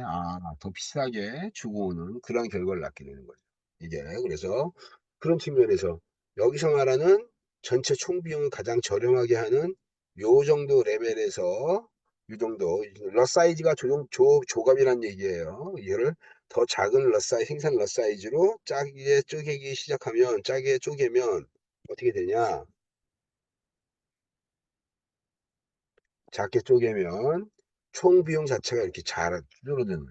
더 비싸게 주고 오는 그런 결과를 낳게 되는 거죠. 이게 그래서 그런 측면에서 여기서 말하는 전체 총 비용을 가장 저렴하게 하는 요 정도 레벨에서 이 정도 럿 사이즈가 조감이란 얘기예요. 이거를 더 작은 생산 럿 사이즈로 짜게 쪼개기 시작하면 짜게 쪼개면 어떻게 되냐? 작게 쪼개면 총 비용 자체가 이렇게 잘 줄어드는.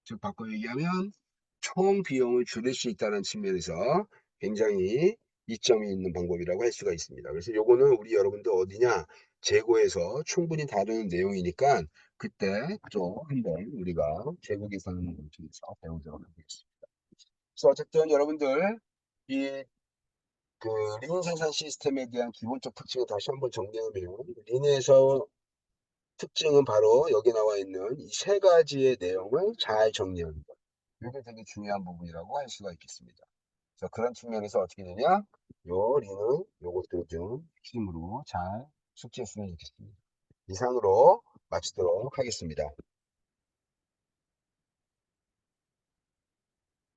즉 바꿔 얘기하면 총 비용을 줄일 수 있다는 측면에서 굉장히 이점이 있는 방법이라고 할 수가 있습니다. 그래서 요거는 우리 여러분들 어디냐 재고에서 충분히 다루는 내용이니까 그때 또 한번 우리가 재고 계산을 통해서 배우도록 하겠습니다. 그래서 어쨌든 여러분들 이 그 린 생산 시스템에 대한 기본적 특징을 다시 한번 정리하면 린에서 특징은 바로 여기 나와 있는 이 세 가지의 내용을 잘 정리하는 것. 이게 되게 중요한 부분이라고 할 수가 있겠습니다. 그래서 그런 측면에서 어떻게 되냐? 요 리는 요것들 좀 핵심으로 잘 숙지했으면 좋겠습니다. 이상으로 마치도록 하겠습니다.